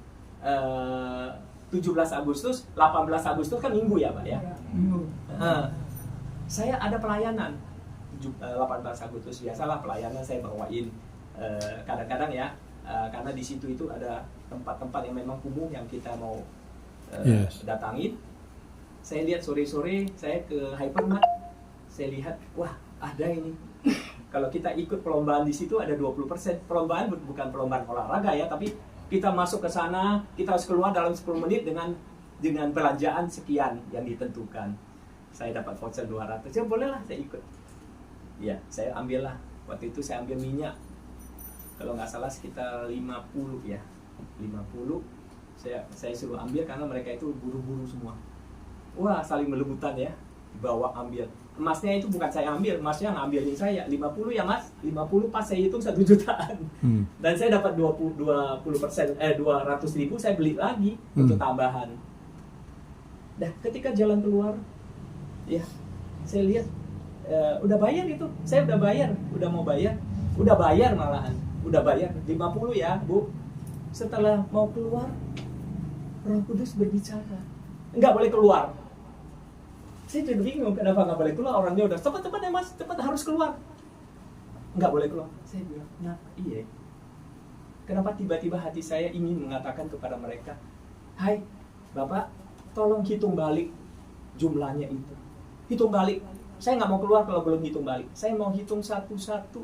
18 Agustus kan minggu, ya Pak, ya. Saya ada pelayanan 18 Agustus, biasalah pelayanan saya bawain kadang-kadang, ya, karena di situ itu ada tempat-tempat yang memang umum yang kita mau datangin. Saya lihat sore-sore saya ke Hypermart, saya lihat, wah, ada ini. Kalau kita ikut perlombaan di situ ada 20%. Perlombaan bukan perlombaan olahraga, ya, tapi kita masuk ke sana, kita harus keluar dalam 10 menit dengan belanjaan sekian yang ditentukan. Saya dapat voucher 200. Ya bolehlah saya ikut. Ya, saya ambillah. Waktu itu saya ambil minyak. Kalau nggak salah sekitar 50, ya. 50 saya suruh ambil karena mereka itu buru-buru semua. Wah, saling melebutan, ya. Dibawa ambil. emasnya itu bukan saya ambil, emasnya ngambilin saya 50 ya mas, 50 pas saya hitung 1 jutaan. Dan saya dapat 200.000 saya beli lagi untuk tambahan. Nah ketika jalan keluar, ya saya lihat udah bayar itu, saya udah bayar malahan, udah bayar 50 ya bu. Setelah mau keluar, Roh Kudus berbicara, nggak boleh keluar. Saya jadi bingung kenapa nggak boleh keluar, orangnya udah cepat ya mas, cepat harus keluar, nggak boleh keluar. Saya bilang, nah iya, kenapa tiba-tiba hati saya ingin mengatakan kepada mereka, hai bapak, tolong hitung balik jumlahnya itu, hitung balik. Saya nggak mau keluar kalau belum hitung balik, saya mau hitung satu-satu.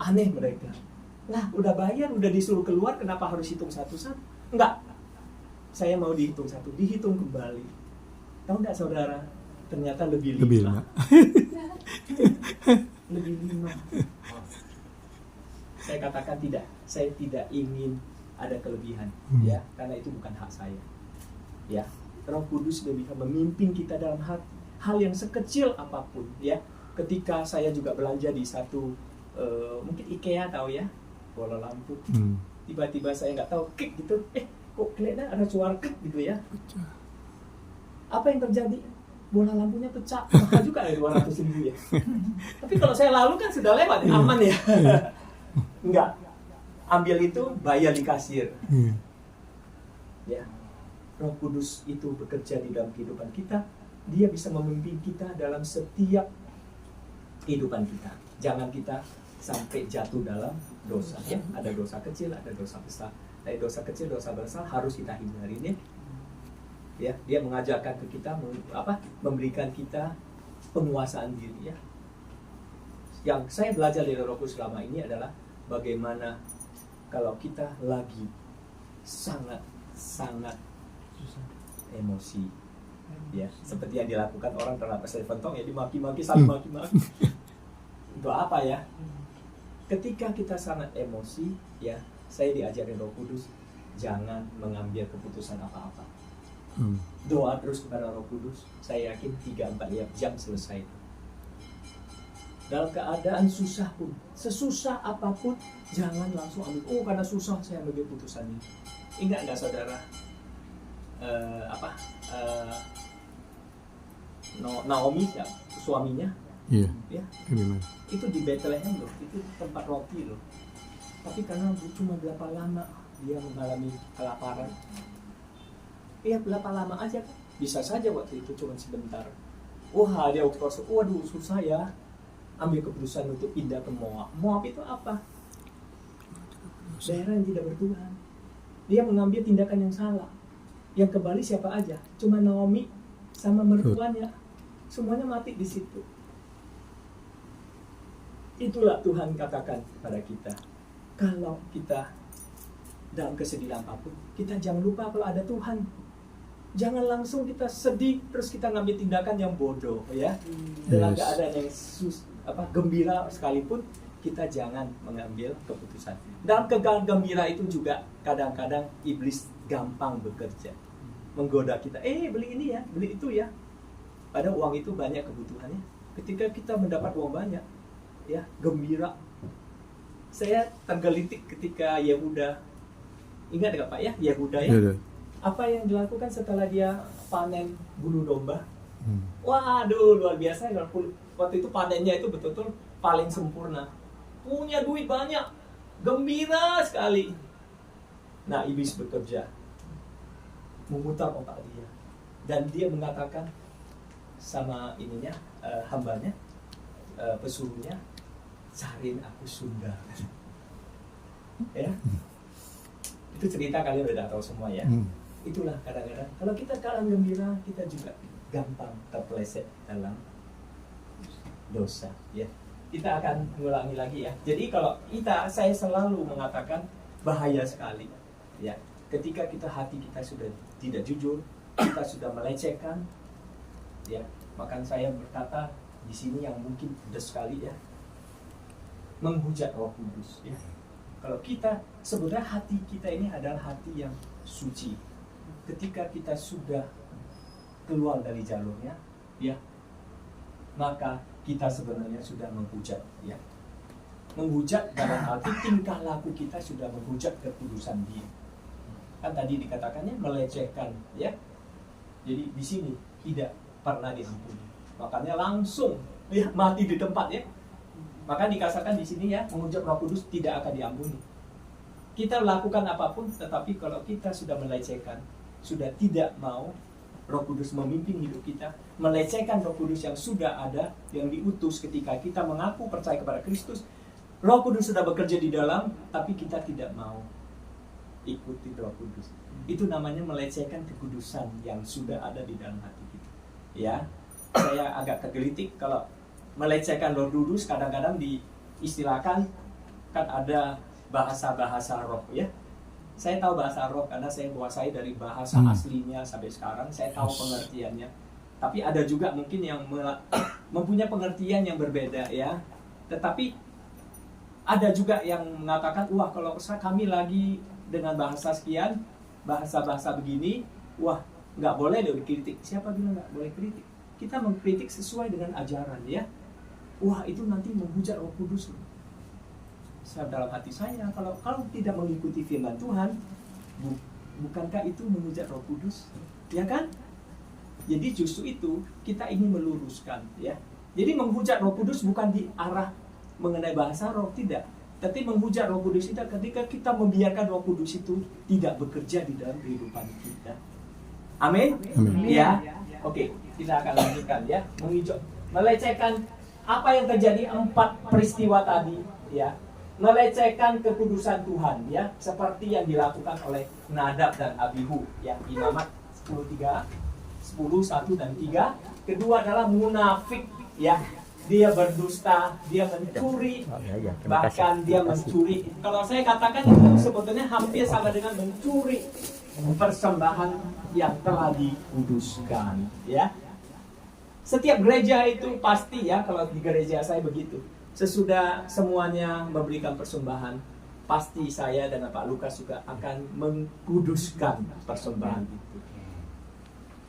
Aneh mereka, lah udah bayar, udah disuruh keluar, kenapa harus hitung satu-satu? Enggak, saya mau dihitung satu, dihitung kembali. Tahu nggak saudara, ternyata lebih 5. Lebih 5. Saya katakan tidak, saya tidak ingin ada kelebihan, ya, karena itu bukan hak saya. Ya, Roh Kudus sudah bisa memimpin kita dalam hal yang sekecil apapun, ya. Ketika saya juga belanja di satu mungkin IKEA, tahu ya, bola lampu. Tiba-tiba saya nggak tahu klik gitu, kok kelihatan ada suara klik gitu ya. Apa yang terjadi? Bola lampunya pecah, mahal juga ya 200.000 ya. Tapi kalau saya lalu kan sudah lewat, aman ya. Enggak, ambil itu, bayar di kasir. Ya, Roh Kudus itu bekerja di dalam kehidupan kita. Dia bisa memimpin kita dalam setiap kehidupan kita. Jangan kita sampai jatuh dalam dosa. Ya, ada dosa kecil, ada dosa besar. Dari dosa kecil, dosa besar harus kita hindari. Ya, dia mengajarkan ke kita memberikan kita penguasaan diri, ya. Yang saya belajar dari Roh Kudus selama ini adalah bagaimana kalau kita lagi sangat emosi, ya, seperti yang dilakukan orang terhadap Stephen Tong, ya, dimaki-maki, saling maki-maki. Itu apa ya? Ketika kita sangat emosi, ya, saya diajarin Roh Kudus jangan mengambil keputusan apa-apa. Doa terus kepada Roh Kudus. Saya yakin 3-4 jam selesai. Dalam keadaan susah pun, sesusah apapun, jangan langsung ambil, karena susah saya ambil keputusannya. Ingat nggak saudara, Naomi, ya, suaminya, ya, itu di Bethlehem loh, itu tempat roti loh. Tapi karena cuma berapa lama dia mengalami kelaparan, ya berapa lama aja kan? Bisa saja waktu itu cuma sebentar. Dia waduh susah ya, ambil keputusan untuk pindah ke Moab. Moab itu apa? Daerah yang tidak bertuhan. Dia mengambil tindakan yang salah. Yang kembali siapa aja? Cuma Naomi sama mertuanya. Semuanya mati di situ. Itulah Tuhan katakan kepada kita. Kalau kita dalam kesedihan apapun, kita jangan lupa kalau ada Tuhan. Jangan langsung kita sedih terus kita ngambil tindakan yang bodoh, ya. Dalam keadaan yang gembira sekalipun, kita jangan mengambil keputusan. Dalam keadaan gembira itu juga kadang-kadang iblis gampang bekerja, menggoda kita. Beli ini ya, beli itu ya. Padahal uang itu banyak kebutuhannya. Ketika kita mendapat uang banyak, ya, gembira. Saya tergelitik ketika Yehuda, ingat nggak Pak ya, Yehuda ya? Apa yang dilakukan setelah dia panen bulu domba? Waduh, luar biasa. Waktu itu panennya itu betul-betul paling sempurna. Punya duit banyak, gembira sekali. Nah, iblis bekerja, memutar otak dia. Dan dia mengatakan sama hambanya, pesuruhnya, cariin aku sundal. Ya, itu cerita kalian udah tahu semua ya. Itulah kadang-kadang kalau kita dalam gembira, kita juga gampang terpeleset dalam dosa, ya. Kita akan mengulangi lagi ya. Jadi kalau saya selalu mengatakan bahaya sekali, ya. Ketika hati kita sudah tidak jujur, kita sudah melecehkan, ya. Bahkan saya berkata di sini yang mungkin pedas sekali, ya, menghujat Roh Kudus, ya. Kalau kita sebenarnya hati kita ini adalah hati yang suci. Ketika kita sudah keluar dari jalurnya, ya, maka kita sebenarnya sudah menghujat, ya. Menghujat dalam arti tingkah laku kita sudah menghujat kekudusan Dia. Kan tadi dikatakannya melecehkan, ya. Jadi di sini tidak pernah diampuni. Makanya langsung ya mati di tempat, ya. Maka dikatakan di sini, ya, menghujat Roh Kudus tidak akan diampuni. Kita lakukan apapun, tetapi kalau kita sudah melecehkan, sudah tidak mau Roh Kudus memimpin hidup kita, melecehkan Roh Kudus yang sudah ada, yang diutus ketika kita mengaku percaya kepada Kristus, Roh Kudus sudah bekerja di dalam, tapi kita tidak mau ikuti Roh Kudus. Itu namanya melecehkan kekudusan yang sudah ada di dalam hati kita. Ya, saya agak kegelitik kalau melecehkan Roh Kudus. Kadang-kadang diistilahkan kan ada bahasa-bahasa roh, ya. Saya tahu bahasa roh karena saya menguasai dari bahasa aslinya sampai sekarang. Saya tahu pengertiannya. Tapi ada juga mungkin yang mempunyai pengertian yang berbeda, ya. Tetapi ada juga yang mengatakan, wah kalau kami lagi dengan bahasa sekian, bahasa-bahasa begini, wah nggak boleh deh dikritik. Siapa bilang nggak boleh kritik? Kita mengkritik sesuai dengan ajaran, ya. Wah itu nanti menghujat Roh Kudus. Dalam hati saya, kalau tidak mengikuti firman Tuhan, bukankah itu menghujat Roh Kudus? Ya kan? Jadi justru itu kita ingin meluruskan, ya. Jadi menghujat Roh Kudus bukan di arah mengenai bahasa roh, tidak. Tapi menghujat Roh Kudus itu ketika kita membiarkan Roh Kudus itu tidak bekerja di dalam kehidupan kita. Amin? Ya. Oke, kita akan lanjutkan, ya. Melecehkan apa yang terjadi 4 peristiwa tadi, ya. Melecehkan kekudusan Tuhan, ya, seperti yang dilakukan oleh Nadab dan Abihu, ya. Imamat 10, 1 dan 3. Kedua adalah munafik, ya. Dia berdusta, dia mencuri, bahkan dia mencuri. Kalau saya katakan itu sebetulnya hampir sama dengan mencuri persembahan yang telah dikuduskan, ya. Setiap gereja itu pasti, ya, kalau di gereja saya begitu. Sesudah semuanya memberikan persembahan, pasti saya dan Pak Lukas juga akan mengkuduskan persembahan itu.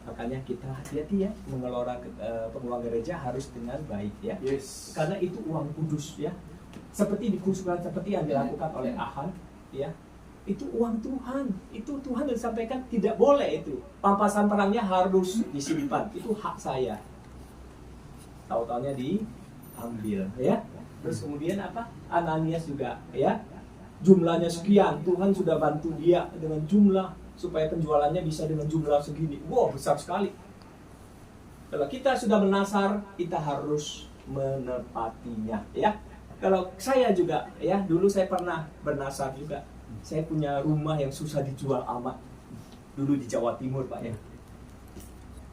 Makanya kita hati-hati, ya, mengelola pengelolaan gereja harus dengan baik, ya. Yes. Karena itu uang kudus, ya. Seperti dikuduskan, seperti yang dilakukan oleh Ahan, ya. Itu uang Tuhan. Itu Tuhan yang disampaikan tidak boleh itu. Pampasan perangnya harus disimpan. Itu hak saya. Tahu-taunya diambil, ya. Terus kemudian apa? Ananias juga, ya. Jumlahnya sekian, Tuhan sudah bantu dia dengan jumlah supaya penjualannya bisa dengan jumlah segini. Wow, besar sekali. Kalau kita sudah menasar, kita harus menepatinya, ya. Kalau saya juga, ya, dulu saya pernah bernasar juga. Saya punya rumah yang susah dijual amat. Dulu di Jawa Timur, Pak, ya.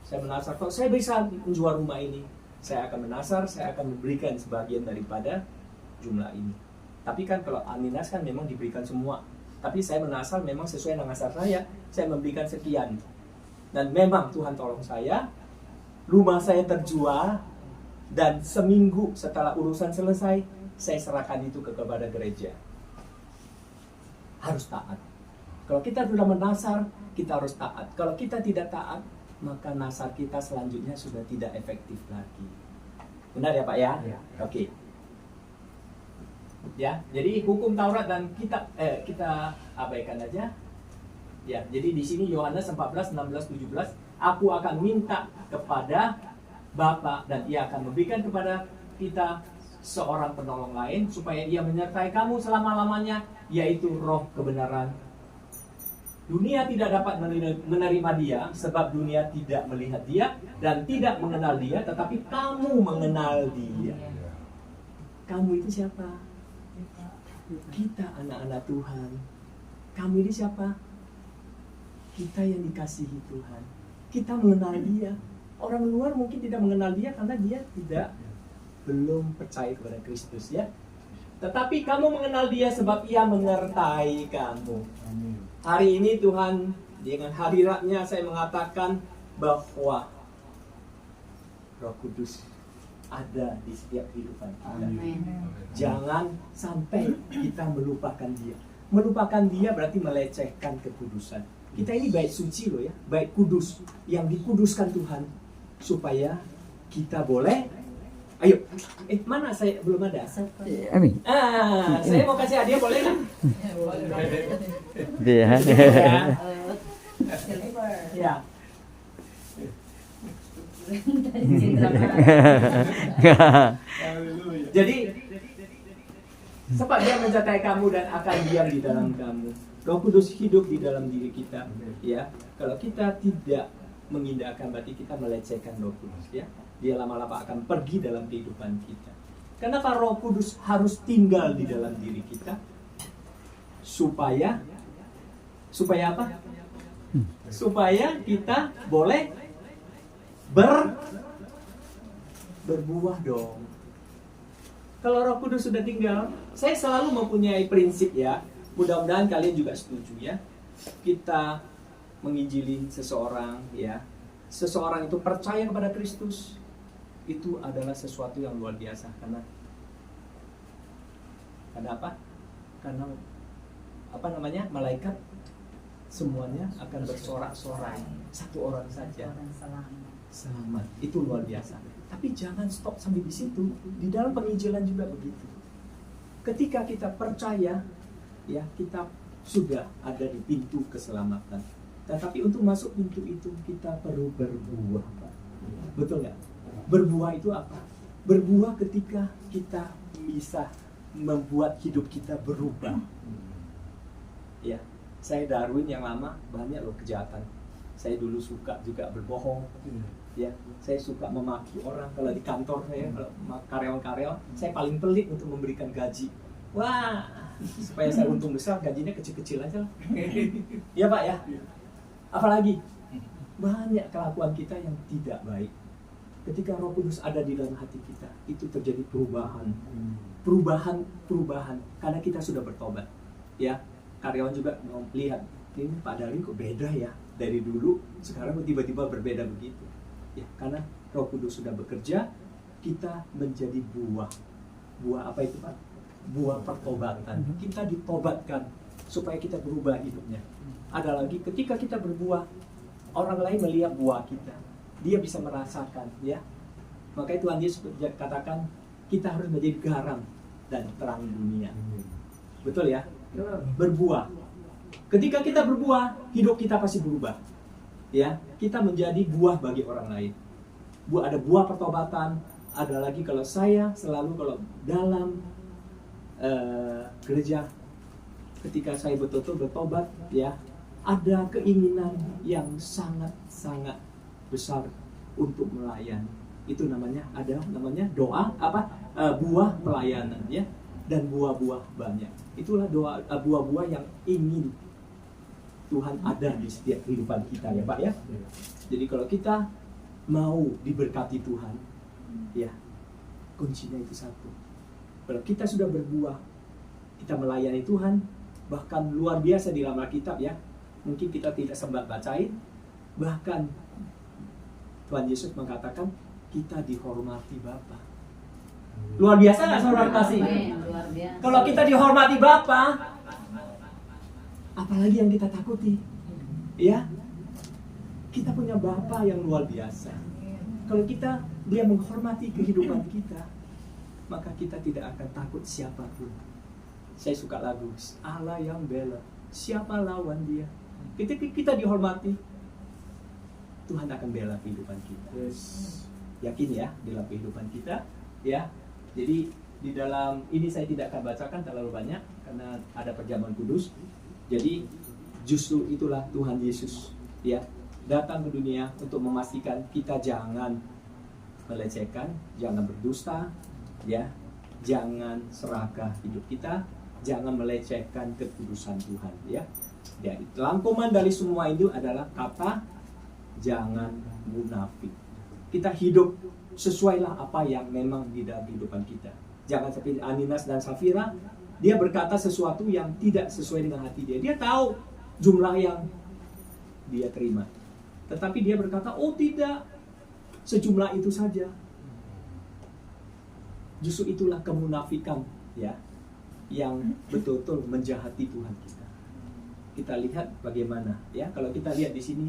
Saya menasar, kalau saya bisa menjual rumah ini, saya akan menasar, saya akan memberikan sebagian daripada jumlah ini. Tapi kan kalau Aninas kan memang diberikan semua. Tapi saya menasar memang sesuai dengan asal saya memberikan sekian. Dan memang Tuhan tolong saya, rumah saya terjual, dan seminggu setelah urusan selesai, saya serahkan itu kepada gereja. Harus taat. Kalau kita sudah menasar, kita harus taat. Kalau kita tidak taat, maka nasar kita selanjutnya sudah tidak efektif lagi. Benar ya Pak, ya? Ya. Oke. Ya, jadi hukum Taurat dan kitab kita abaikan aja. Ya, jadi di sini Yohanes 14, 16, 17, aku akan minta kepada Bapa dan ia akan memberikan kepada kita seorang penolong lain supaya ia menyertai kamu selama-lamanya, yaitu Roh kebenaran. Dunia tidak dapat menerima dia sebab dunia tidak melihat dia dan tidak mengenal dia, tetapi kamu mengenal dia. Kamu itu siapa? Kita anak-anak Tuhan. Kamu ini siapa? Kita yang dikasihi Tuhan. Kita mengenal dia. Orang luar mungkin tidak mengenal dia karena dia belum percaya kepada Kristus, ya. Tetapi kamu mengenal dia sebab ia menyertai kamu. Hari ini Tuhan dengan hadiratnya saya mengatakan bahwa Roh Kudus ada di setiap kehidupan kita. Jangan sampai kita melupakan dia. Melupakan dia berarti melecehkan kekudusan. Kita ini bait suci loh, ya, bait kudus yang dikuduskan Tuhan supaya kita boleh Ayo, mana saya belum ada? Amin. Saya mau kasih hadiah boleh nggak? Dia. Ya. Jadi sebab dia mencintai kamu dan akan diam di dalam kamu. Roh Kudus hidup di dalam diri kita, ya. Kalau kita tidak mengindahkan, berarti kita melecehkan Roh Kudus, ya. Dia lama-lama akan pergi dalam kehidupan kita. Kenapa Roh Kudus harus tinggal di dalam diri kita? Supaya apa? Supaya kita boleh berbuah dong. Kalau Roh Kudus sudah tinggal, saya selalu mempunyai prinsip, ya. Mudah-mudahan kalian juga setuju, ya. Kita menginjili seseorang, ya. Seseorang itu percaya kepada Kristus, itu adalah sesuatu yang luar biasa. Karena apa? Karena malaikat semuanya akan bersorak-sorai. Satu orang saja selamat. Itu luar biasa. Tapi jangan stop sampai di situ. Di dalam penginjilan juga begitu. Ketika kita percaya, ya, kita sudah ada di pintu keselamatan. Tetapi untuk masuk pintu itu kita perlu berbuah, Pak. Betul nggak? Berbuah itu apa? Berbuah ketika kita bisa membuat hidup kita berubah. Ya, saya Darwin yang lama banyak loh kejahatan. Saya dulu suka juga berbohong. Ya, saya suka memaki orang. Kalau di kantor saya, kalau karyawan-karyawan, saya paling pelit untuk memberikan gaji. Wah, supaya saya untung besar, gajinya kecil-kecil aja lah. Ya Pak, ya. Apalagi banyak kelakuan kita yang tidak baik. Ketika Roh Kudus ada di dalam hati kita, itu terjadi perubahan. Perubahan karena kita sudah bertobat. Ya, karyawan juga melihat, ini Pak Darwin kok beda ya dari dulu, sekarang tiba-tiba berbeda begitu. Ya, karena Roh Kudus sudah bekerja, kita menjadi buah. Buah apa itu, Pak? Buah pertobatan. Kita ditobatkan supaya kita berubah hidupnya. Ada lagi, ketika kita berbuah, orang lain melihat buah kita, dia bisa merasakan, ya. Makanya Tuhan Yesus katakan kita harus menjadi garam dan terang dunia. Betul ya? Berbuah. Ketika kita berbuah, hidup kita pasti berubah. Ya, kita menjadi buah bagi orang lain. Ada buah pertobatan. Ada lagi kalau saya selalu kalau dalam gereja, ketika saya betul-betul bertobat, ya, ada keinginan yang sangat-sangat besar untuk melayani. Itu namanya doa buah pelayanan, ya, dan buah-buah banyak. Itulah buah-buah yang ingin Tuhan ada di setiap kehidupan kita, ya Pak, ya. Jadi kalau kita mau diberkati Tuhan, ya, kuncinya itu satu. Kalau kita sudah berbuah, kita melayani Tuhan, bahkan luar biasa di dalam Alkitab, ya. Mungkin kita tidak sempat bacain, bahkan Tuhan Yesus mengatakan kita dihormati Bapa. Luar biasa nggak saudara kasih? Kalau kita dihormati Bapa, apalagi yang kita takuti, ya? Kita punya Bapa yang luar biasa. Kalau dia menghormati kehidupan kita, maka kita tidak akan takut siapapun. Saya suka lagu Allah yang bela, siapa lawan dia? Ketika kita dihormati, Tuhan akan bela kehidupan kita. Yakin ya, dalam kehidupan kita, ya. Jadi di dalam ini saya tidak akan bacakan terlalu banyak karena ada perjamuan kudus. Jadi justru itulah Tuhan Yesus, ya, datang ke dunia untuk memastikan kita jangan melecehkan, jangan berdusta, ya, jangan serakah hidup kita, jangan melecehkan kekudusan Tuhan, ya. Ya, rangkuman dari semua itu adalah kata jangan munafik. Kita hidup sesuailah apa yang memang di dalam kehidupan kita. Jangan seperti Ananias dan Safira, dia berkata sesuatu yang tidak sesuai dengan hati dia. Dia tahu jumlah yang dia terima, tetapi dia berkata, oh tidak, sejumlah itu saja. Justru itulah kemunafikan, ya, yang betul-betul menjahati Tuhan kita. Kita lihat bagaimana, ya, kalau kita lihat di sini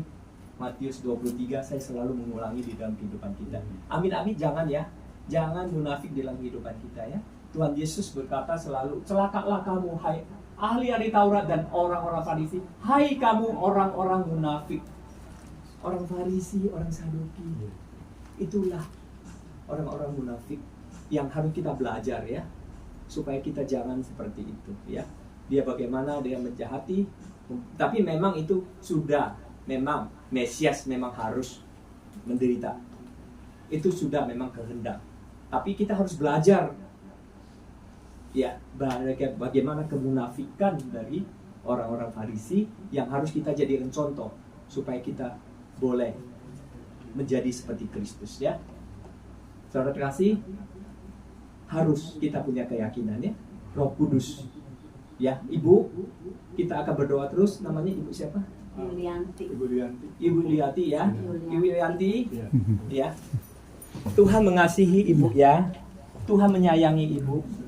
Matius 23, saya selalu mengulangi di dalam kehidupan kita. Amin, amin, jangan ya. Jangan munafik dalam kehidupan kita ya. Tuhan Yesus berkata selalu, celakalah kamu hai ahli Taurat dan orang-orang Farisi, hai kamu orang-orang munafik. Orang Farisi, orang Saduki, itulah orang-orang munafik yang harus kita belajar ya, supaya kita jangan seperti itu ya. Dia bagaimana dia menjahati, tapi memang itu sudah, memang Mesias memang harus menderita. Itu sudah memang kehendak. Tapi kita harus belajar ya, bagaimana kemunafikan dari orang-orang Farisi yang harus kita jadikan contoh supaya kita boleh menjadi seperti Kristus ya. Saudara terkasih, harus kita punya keyakinan ya, Roh Kudus ya. Ibu, kita akan berdoa terus. Namanya Ibu siapa? Yulianti. Ibu Liati ya. Ibu Lianti ya. Tuhan mengasihi Ibu ya. Tuhan menyayangi Ibu.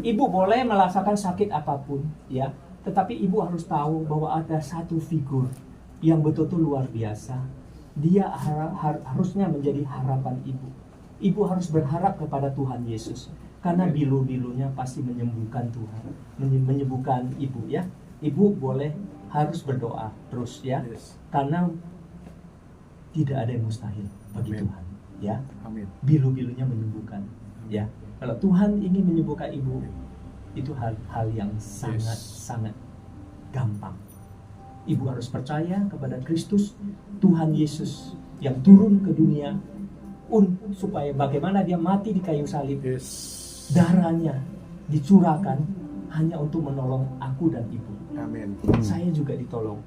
Ibu boleh merasakan sakit apapun ya, tetapi Ibu harus tahu bahwa ada satu figur yang betul-betul luar biasa. Dia harusnya menjadi harapan Ibu. Ibu harus berharap kepada Tuhan Yesus, karena bilu-bilunya pasti menyembuhkan Tuhan, menyembuhkan Ibu ya. Ibu boleh harus berdoa terus ya, karena tidak ada yang mustahil bagi Tuhan ya. Bilu-bilunya menyembuhkan ya. Kalau Tuhan ingin menyembuhkan Ibu, itu hal yang sangat gampang. Ibu harus percaya kepada Kristus, Tuhan Yesus yang turun ke dunia supaya bagaimana dia mati di kayu salib, darahnya dicurahkan hanya untuk menolong aku dan Ibu. Saya juga ditolong.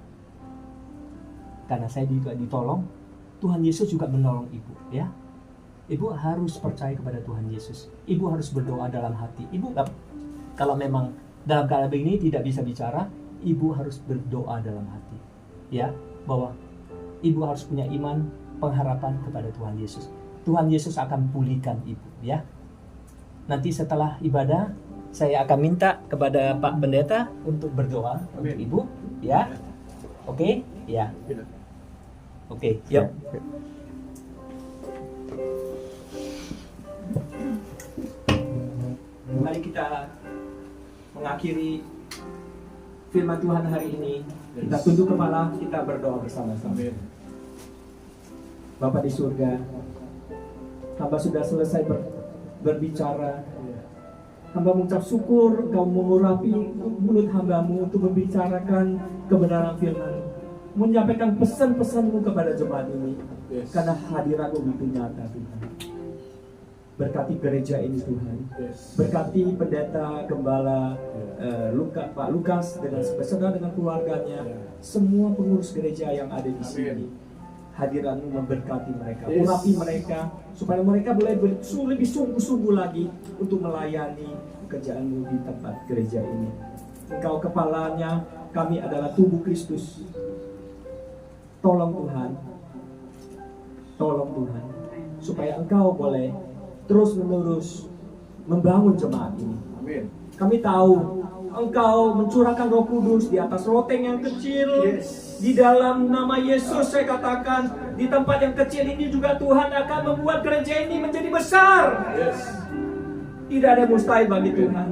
Karena saya juga ditolong, Tuhan Yesus juga menolong Ibu ya. Ibu harus percaya kepada Tuhan Yesus. Ibu harus berdoa dalam hati. Ibu kalau memang dalam keadaan begini tidak bisa bicara, Ibu harus berdoa dalam hati ya, bahwa Ibu harus punya iman, pengharapan kepada Tuhan Yesus. Tuhan Yesus akan pulihkan Ibu ya. Nanti setelah ibadah saya akan minta kepada Pak Pendeta untuk berdoa untuk Ibu ya. Oke? Ya. Oke, yuk. Mari kita mengakhiri firman Tuhan hari ini. Kita tunduk kepala, kita berdoa bersama-sama. Bapa di surga, hamba sudah selesai berbicara. Hamba mengucap syukur Engkau mengurapi mulut hambamu untuk membicarakan kebenaran firman, menyampaikan pesan-pesanmu kepada jemaat ini. Karena hadiratmu begitu nyata Tuhan. Berkati gereja ini Tuhan. Berkati pendeta, gembala, Pak Lukas dengan beserta dengan keluarganya, semua pengurus gereja yang ada di sini. Hadiratmu memberkati mereka, urapi mereka supaya mereka boleh lebih sungguh-sungguh lagi untuk melayani pekerjaanmu di tempat gereja ini. Engkau kepalanya, kami adalah tubuh Kristus. Tolong Tuhan, supaya Engkau boleh terus-menerus membangun jemaat ini. Kami tahu Engkau mencurahkan Roh Kudus di atas loteng yang kecil. Di dalam nama Yesus saya katakan, di tempat yang kecil ini juga Tuhan akan membuat gereja ini menjadi besar. Tidak ada mustahil bagi Tuhan.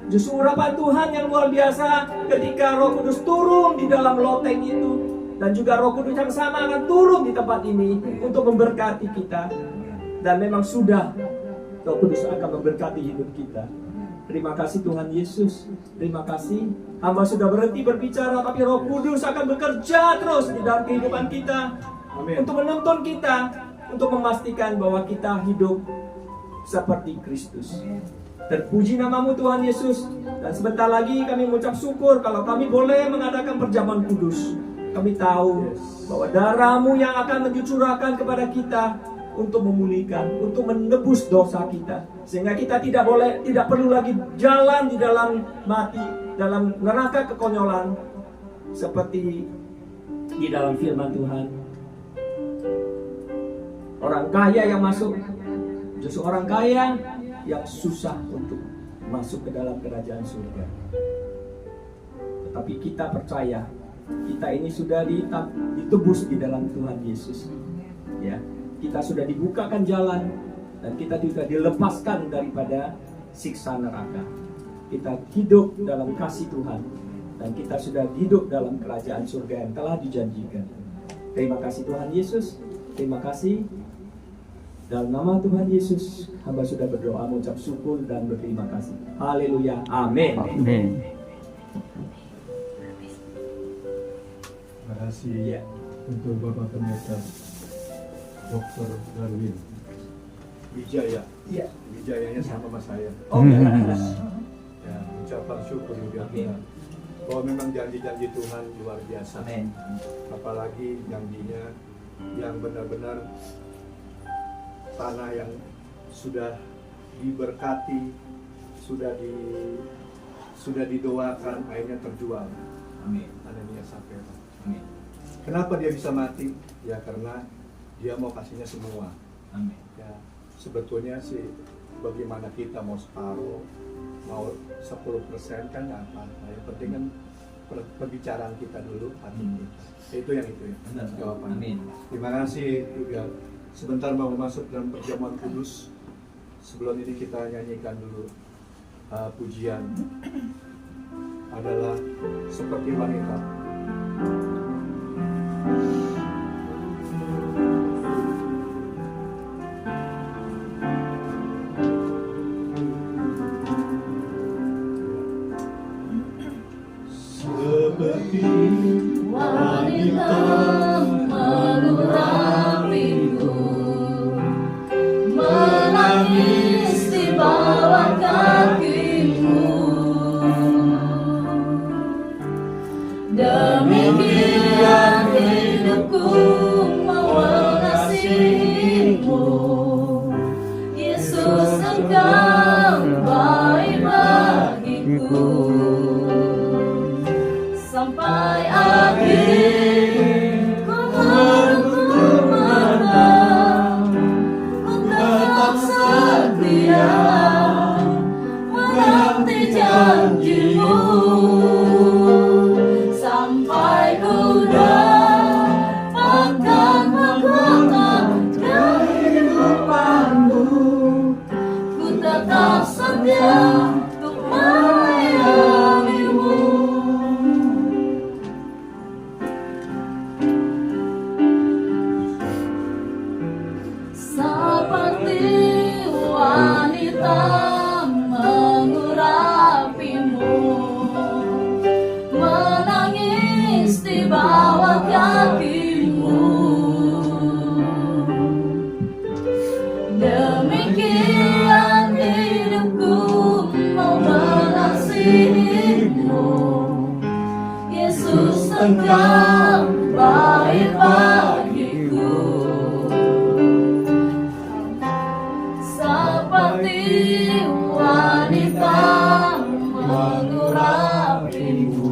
Justru urapan Tuhan yang luar biasa ketika Roh Kudus turun di dalam loteng itu. Dan juga Roh Kudus yang sama akan turun di tempat ini untuk memberkati kita. Dan memang sudah Roh Kudus akan memberkati hidup kita. Terima kasih Tuhan Yesus. Terima kasih. Hamba sudah berhenti berbicara, tapi Roh Kudus akan bekerja terus di dalam kehidupan kita. Untuk menuntun kita, untuk memastikan bahwa kita hidup seperti Kristus. Terpuji namamu Tuhan Yesus. Dan sebentar lagi kami mengucap syukur kalau kami boleh mengadakan perjamuan kudus. Kami tahu bahwa darahmu yang akan dicurahkan kepada kita untuk memulihkan, untuk menebus dosa kita, sehingga kita tidak perlu lagi jalan di dalam mati, dalam neraka kekonyolan, seperti di dalam firman Tuhan. Orang kaya yang masuk, justru orang kaya yang susah untuk masuk ke dalam kerajaan surga. Tetapi kita percaya, kita ini sudah ditebus di dalam Tuhan Yesus. Ya. Kita sudah dibukakan jalan dan kita juga dilepaskan daripada siksa neraka. Kita hidup dalam kasih Tuhan, dan kita sudah hidup dalam kerajaan surga yang telah dijanjikan. Terima kasih Tuhan Yesus, terima kasih. Dalam nama Tuhan Yesus, hamba sudah berdoa, mengucap syukur dan berterima kasih. Haleluya, amin. Amin. Terima kasih Ya. untuk Bapak Pendeta Dr. Darwin Wijaya. Ya. Wijayanya sama sama saya. Oh, ya. Ya, ucapan syukur juga Amin. bahwa memang janji-janji Tuhan luar biasa. Amin. Apalagi janjinya yang benar-benar tanah yang sudah diberkati, sudah didoakan, akhirnya terjual. Amin. Anania Sapphira. Amin. Kenapa dia bisa mati? Ya karena dia mau kasihnya semua. Amin. Ya, sebetulnya sih bagaimana kita mau separuh, mau 10% kan nggak apa-apa. Yang penting kan perbicaraan kita dulu, hati kita. Itu yang itu ya. Benar. Jawabannya. Amin. Terima kasih juga. Sebentar mau masuk dalam perjamuan kudus. Sebelum ini kita nyanyikan dulu pujian adalah seperti wanita. Seperti wanita mengurapiku, menangis di bawah kakimu. Demikian hidupku mengasihimu, Yesus Engkau baik bagiku. Sampai akhir ku menutup mata, ku tetap setia menanti janjimu. Sampai ku dapatkan mahkota kehidupanmu, ku tetap setia untuk melayanimu. Seperti wanita mengurapimu, menangis di bawah kakimu. Demikian hidupku mau mengasihimu, Yesus Engkau baik bagiku. Seperti wanita mengurapimu,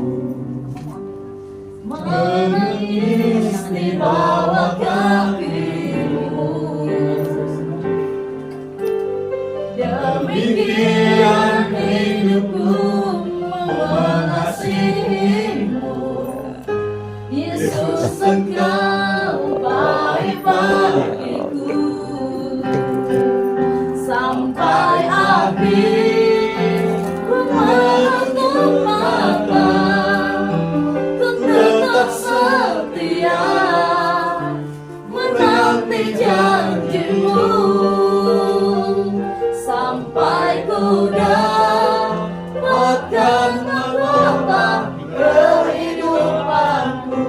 menangis di bawah kakimu. Demikian hidupku mengasihimu, Yesus Engkau baik bagiku. Sampai akhir ku menutup mata, ku tetap setia menanti janjimu. Sampai ku dapatkan mahkota kehidupanku,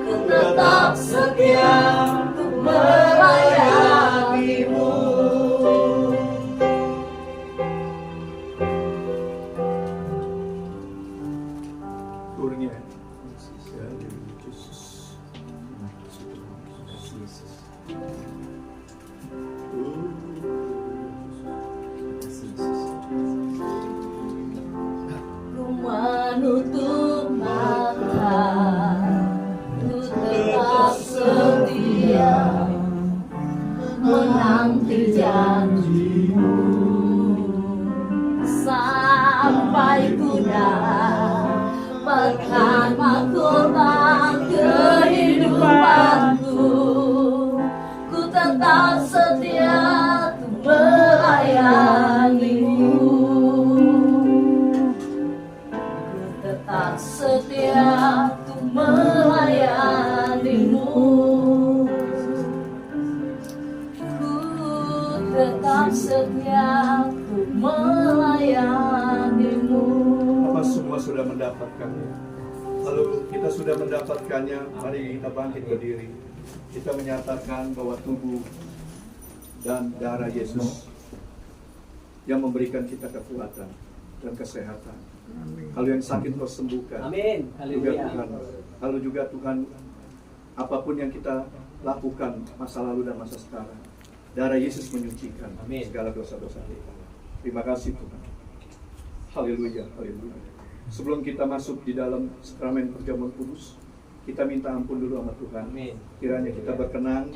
ku tetap setia untuk melayanimu. Kurnia ya, Yesus. Yesus. Ku menutup mata, ku tetap setia tetap setia untuk melayanimu. Apa semua sudah mendapatkannya? Kalau kita sudah mendapatkannya, mari kita bangkit berdiri. Kita menyatakan bahwa tubuh dan darah Yesus yang memberikan kita kekuatan dan kesehatan. Kalau yang sakit kau sembuhkan. Amin. Juga Haleluya. Tuhan. Lalu juga Tuhan, apapun yang kita lakukan masa lalu dan masa sekarang, darah Yesus menyucikan Amin. segala dosa-dosa kita. Terima kasih Tuhan. Haleluya, haleluya. Sebelum kita masuk di dalam sakramen perjamuan kudus, kita minta ampun dulu sama Tuhan. Amin. Kiranya kita berkenan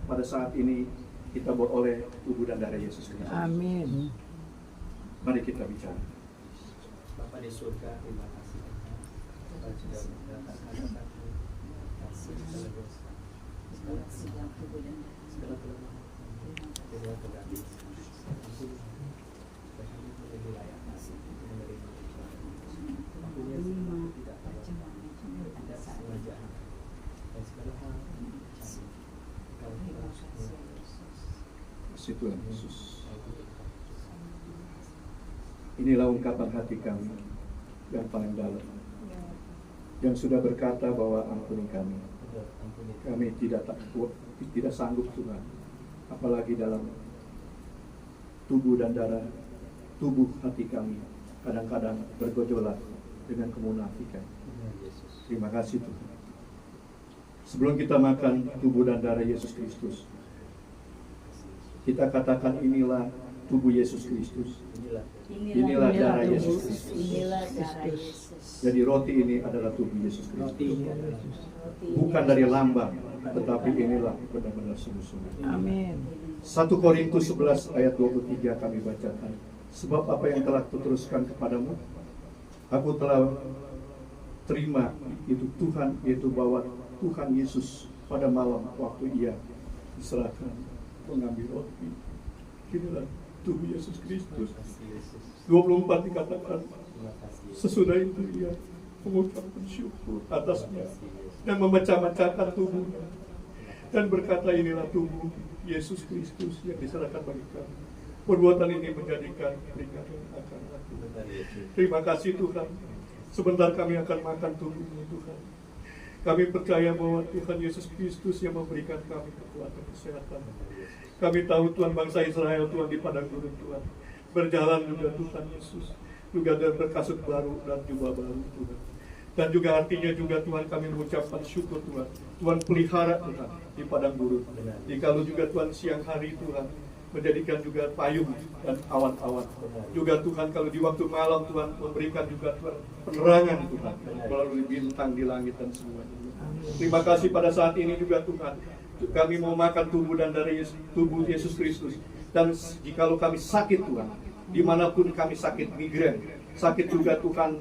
pada saat ini kita beroleh tubuh dan darah Yesus Kristus. Amin. Mari kita bicara. Bapa di surga, terima kasih. Tuhan sudah mendatangkan kami. Kasih segala dosa. Segala kelemahan. Segala kegagalan. Ampuni supaya kami menjadi layak kasih menerima waktunya semua tidak tidak sengaja dan segala hal kalau Kasih Tuhan Yesus. Inilah ungkapan hati kami yang paling dalam, yang sudah berkata bahwa ampuni kami. Kami tidak sanggup Tuhan, apalagi dalam tubuh dan darah, tubuh hati kami kadang-kadang bergejolak dengan kemunafikan. Terima kasih Tuhan. Sebelum kita makan tubuh dan darah Yesus Kristus, kita katakan inilah tubuh Yesus Kristus. Inilah darah Yesus Kristus. Inilah darah Yesus. Jadi roti ini adalah tubuh Yesus Kristus. Bukan dari lambang, tetapi inilah benar-benar sungguh-sungguh. Amin. 1 Korintus 11 ayat 23 kami bacakan. Sebab apa yang telah kuteruskan kepadamu, aku telah terima itu Tuhan, yaitu bahwa Tuhan Yesus pada malam waktu ia diserahkan mengambil roti. Inilah tubuh Yesus Kristus. 24 dikatakan, sesudah itu ia mengucapkan syukur atasnya dan memecah-mecahkan tubuhnya dan berkata, inilah tubuh Yesus Kristus yang diserahkan bagi kami. Perbuatan ini menjadikan peringatan akan aku. Terima kasih Tuhan. Sebentar kami akan makan tubuh-Mu Tuhan. Kami percaya bahwa Tuhan Yesus Kristus yang memberikan kami kekuatan kesehatan. Kami tahu Tuhan bangsa Israel Tuhan di padang gurun Tuhan. Berjalan juga Tuhan Yesus. Juga dan berkasut baru dan jubah baru Tuhan. Dan juga artinya juga Tuhan kami mengucapkan syukur Tuhan. Tuhan pelihara Tuhan di padang gurun. Jikalau juga Tuhan siang hari Tuhan menjadikan juga payung dan awan-awan. Juga Tuhan kalau di waktu malam Tuhan memberikan juga Tuhan penerangan Tuhan melalui bintang di langit dan semuanya. Terima kasih pada saat ini juga Tuhan. Kami mau makan tubuh dan darah tubuh Yesus Kristus. Dan jikalau kami sakit Tuhan, dimanapun kami sakit migren, sakit juga Tuhan,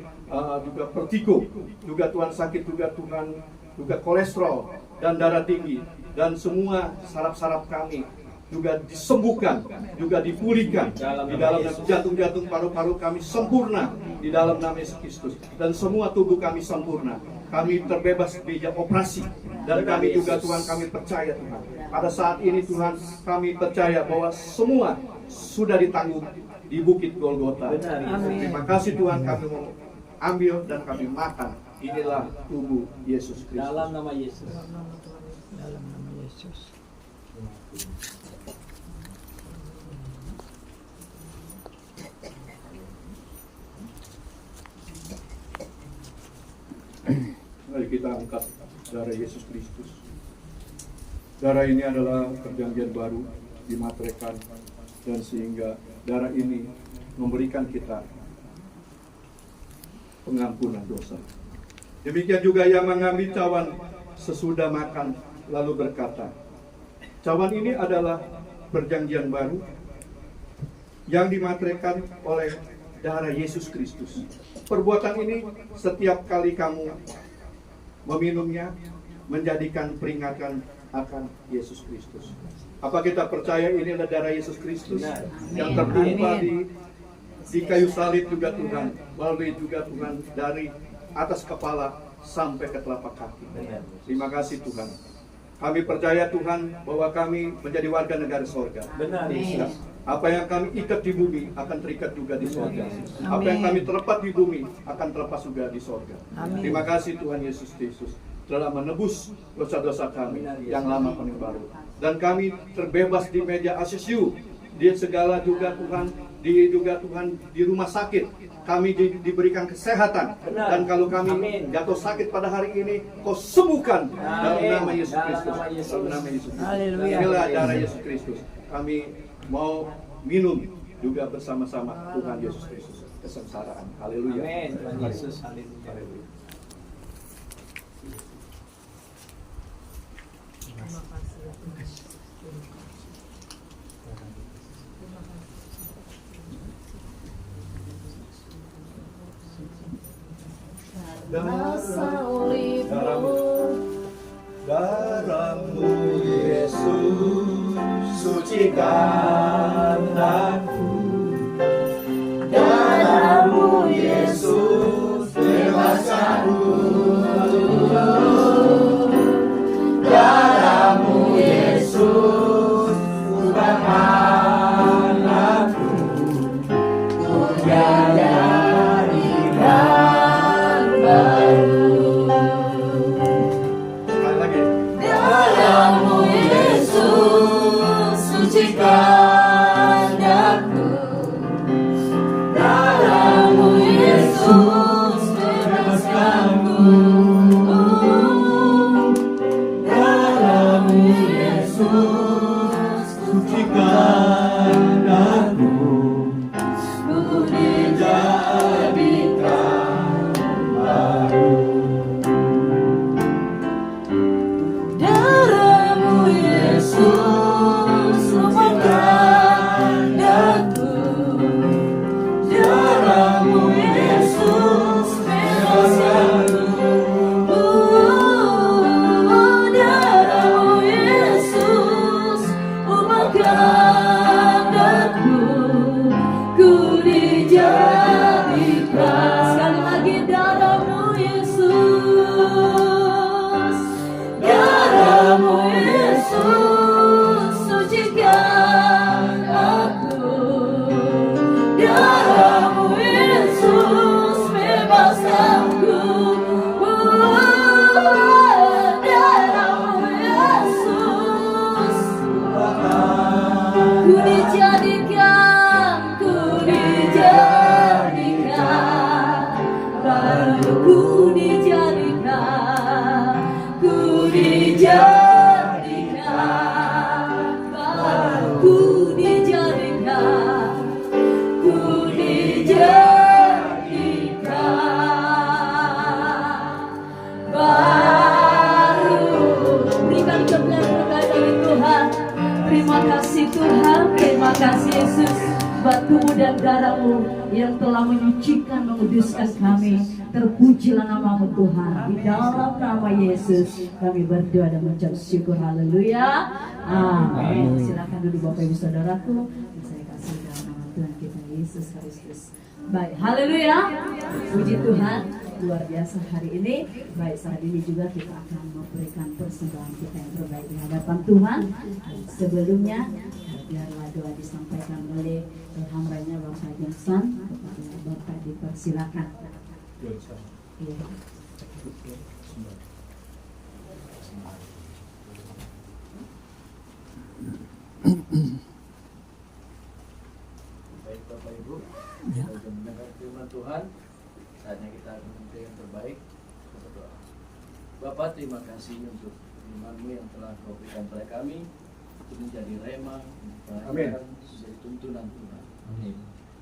juga vertigo, juga Tuhan sakit juga Tuhan, juga kolesterol dan darah tinggi, dan semua saraf-saraf kami juga disembuhkan, juga dipulihkan di dalam jantung-jantung paru-paru kami sempurna di dalam nama Yesus Kristus, dan semua tubuh kami sempurna. Kami terbebas biaya operasi, dan kami juga Tuhan kami percaya Tuhan. Pada saat ini Tuhan kami percaya bahwa semua sudah ditanggung di Bukit Golgota. Terima kasih Tuhan, kami mau ambil dan kami makan. Inilah tubuh Yesus Kristus. Dalam nama Yesus. Dalam nama Yesus. Mari kita angkat darah Yesus Kristus. Darah ini adalah perjanjian baru dimateraikan, dan sehingga darah ini memberikan kita pengampunan dosa. Demikian juga ia mengambil cawan sesudah makan lalu berkata, cawan ini adalah perjanjian baru yang dimateraikan oleh darah Yesus Kristus. Perbuatan ini setiap kali kamu meminumnya menjadikan peringatan akan Yesus Kristus. Apa kita percaya ini adalah darah Yesus Kristus yang tertumpah di kayu salib juga Tuhan, melalui juga Tuhan dari atas kepala sampai ke telapak kaki. Terima kasih Tuhan. Kami percaya Tuhan bahwa kami menjadi warga negara surga. Benar. Apa yang kami ikat di bumi akan terikat juga di sorga. Apa yang kami terlepas di bumi akan terlepas juga di sorga. Amin. Terima kasih Tuhan Yesus Kristus telah menebus dosa-dosa kami yang lama paling baru. Dan kami terbebas di meja ACCU, di segala juga Tuhan, di rumah sakit. Kami diberikan kesehatan. Benar. Dan kalau kami Amin. jatuh sakit pada hari ini, Kau sembuhkan dalam Amin. nama Yesus Dalam Kristus. nama Yesus. Dalam nama Yesus Kristus. Haleluya. Inilah darah Yesus Kristus. Kami mau minum juga bersama-sama Tuhan Yesus Kristus kesengsaraan. Haleluya. Amin. Tuhan Yesus. Haleluya. Haleluya. Rasa olehmu Darahmu Yesus sucikan aku. Darahmu Yesus bebaskan aku. Darahmu Yesus ubahkan aku. Ku jadikan baru. Sekali lagi. Darahmu Yesus sucikan aku. Darahmu Yesus bebaskan aku. Darahmu Yesus Sucikan aku. ku dijadikan baru. Darahmu Yesus lupakan aku. Darahmu Yesus bebaskan aku. Darahmu Yesus lupakan aku. Ku dijadikan. Sekali lagi, darahmu Yesus. Darahmu Yesus sucikan aku. Darahmu Yesus bebaskan aku. Darahmu Yesus ku dijadikan baru. Ku dijadikan baru. Ku dijadikan baru. Berikan kebenaran bagi Tuhan. Terima kasih Tuhan, terima kasih Yesus, buat tubuh dan darahmu yang telah menyucikan, menguduskan kami. Terpujilah namamu Tuhan. Di dalam nama Yesus kami berdoa dan mengucap syukur. Haleluya. Amin. Silakan duduk Bapak Ibu Saudaraku. Saya kasih dalam nama Tuhan kita Yesus Kristus. Baik, haleluya. Puji Tuhan, luar biasa hari ini. Baik, saat ini juga kita akan memberikan persembahan kita yang terbaik di hadapan Tuhan. Sebelumnya, biarlah doa disampaikan oleh hamranya Bapak Johnson. Kepada Bapak dipersilakan. Iya. Baik Bapak Ibu, kita sudah mendengar firman Tuhan. Saatnya kita akan memberi yang terbaik. Kita berdoa. Bapak, terima kasih untuk firman-Mu yang telah Kau berikan kepada kami untuk menjadi rema, pelajaran, menjadi tuntunan Tuhan.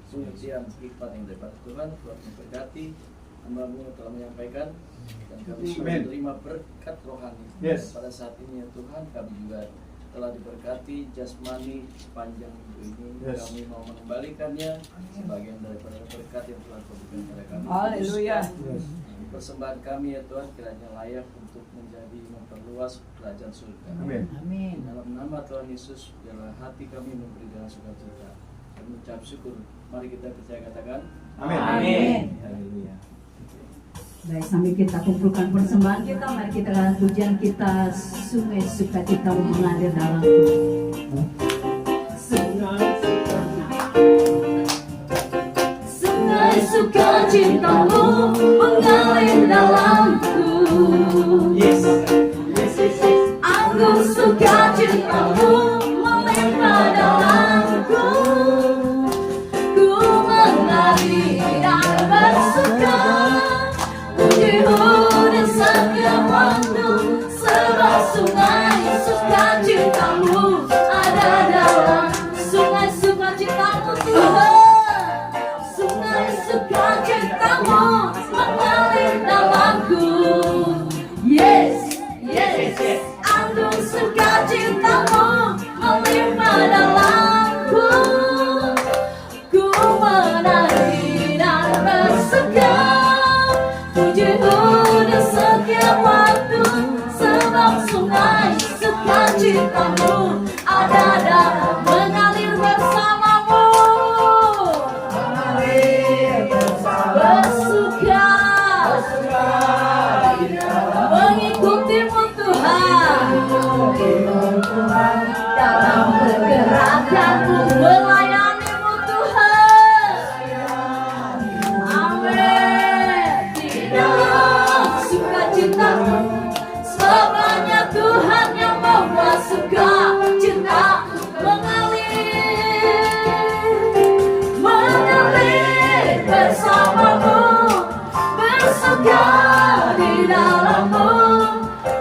Pengertian hikmat yang daripada Tuhan, Tuhan memberkati hamba-Mu yang telah menyampaikan, dan kami sudah menerima berkat rohani. Yes. Pada saat ini ya Tuhan, kami juga telah diberkati jasmani sepanjang minggu ini. Yes. Kami mau mengembalikannya sebagian daripada berkat yang telah Kau berikan kepada kami. Haleluya. Persembahan kami ya Tuhan kiranya layak untuk menjadi memperluas kerajaan surga. Amin. Amin. Dalam nama Tuhan Yesus, biarlah hati kami memberi dengan sukacita dan mengucap syukur. Mari kita percaya katakan. Amin. Amin. Haleluya. Baik, sambil kita kumpulkan persembahan kita, mari kita lakukan pujian kita, sungai sukacita mengalir dalam. Sungai cintamu mengalir dalamku. Yes. Yes, yes, yes. Aku suka cintamu melimpah dalamku. Ku menari dan bersuka, pujimu di setiap waktu. Sebab sungai sukacitamu ada dalam sungai sukacitamu Tuhan. Sungai sukacitamu mengalir dalamku. Yes, yes, yes. Aku sukacitamu melimpah dalamku. Ku menari dan bersuka, pujimu di setiap waktu. Sebab sungai sukacitamu ada dalam mengalir bersamamu. Bersuka mengikutimu Tuhan, dalam pergerakanmu melayanimu Tuhan. Amin. Di dalam sukacitamu selamanya Tuhan yang membuat suka cinta mengalir bersamamu, bersuka di dalammu,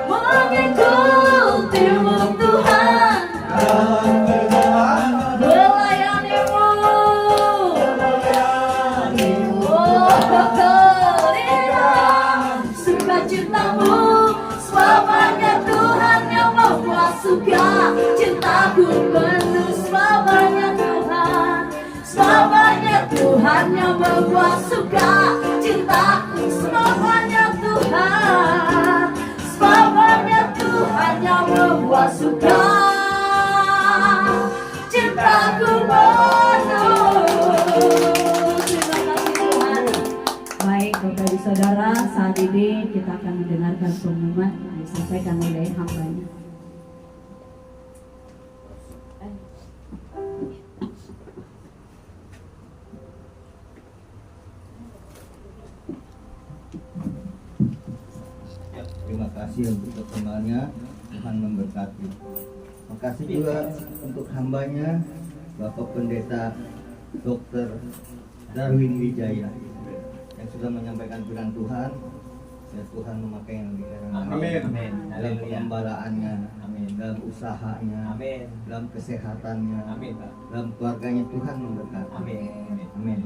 mengikutimu Tuhan, melayanimu. Oh, di dalam sukacitamu selamanya Tuhan yang membuat suka cintaku penuh. Selamanya Tuhan, selamanya Tuhan yang membuat suka cintaku. Selamanya Tuhan, selamanya Tuhan yang membuat suka cintaku penuh. Terima kasih Tuhan. Baik Bapak Ibu Saudara, saat ini kita akan mendengarkan pengumuman yang disampaikan oleh hambanya. Terima kasih untuk perkembangannya, Tuhan memberkati. Terima kasih juga untuk hambanya Bapak Pendeta Dr. Darwin Wijaya yang sudah menyampaikan firman Tuhan. Ya, Tuhan memakai yang lebih Amin. Amin. dalam pengembalaannya, Amin. dalam usahanya, Amin. dalam kesehatannya, Amin, Pak. dalam keluarganya. Tuhan memberkati. Amin. Amin.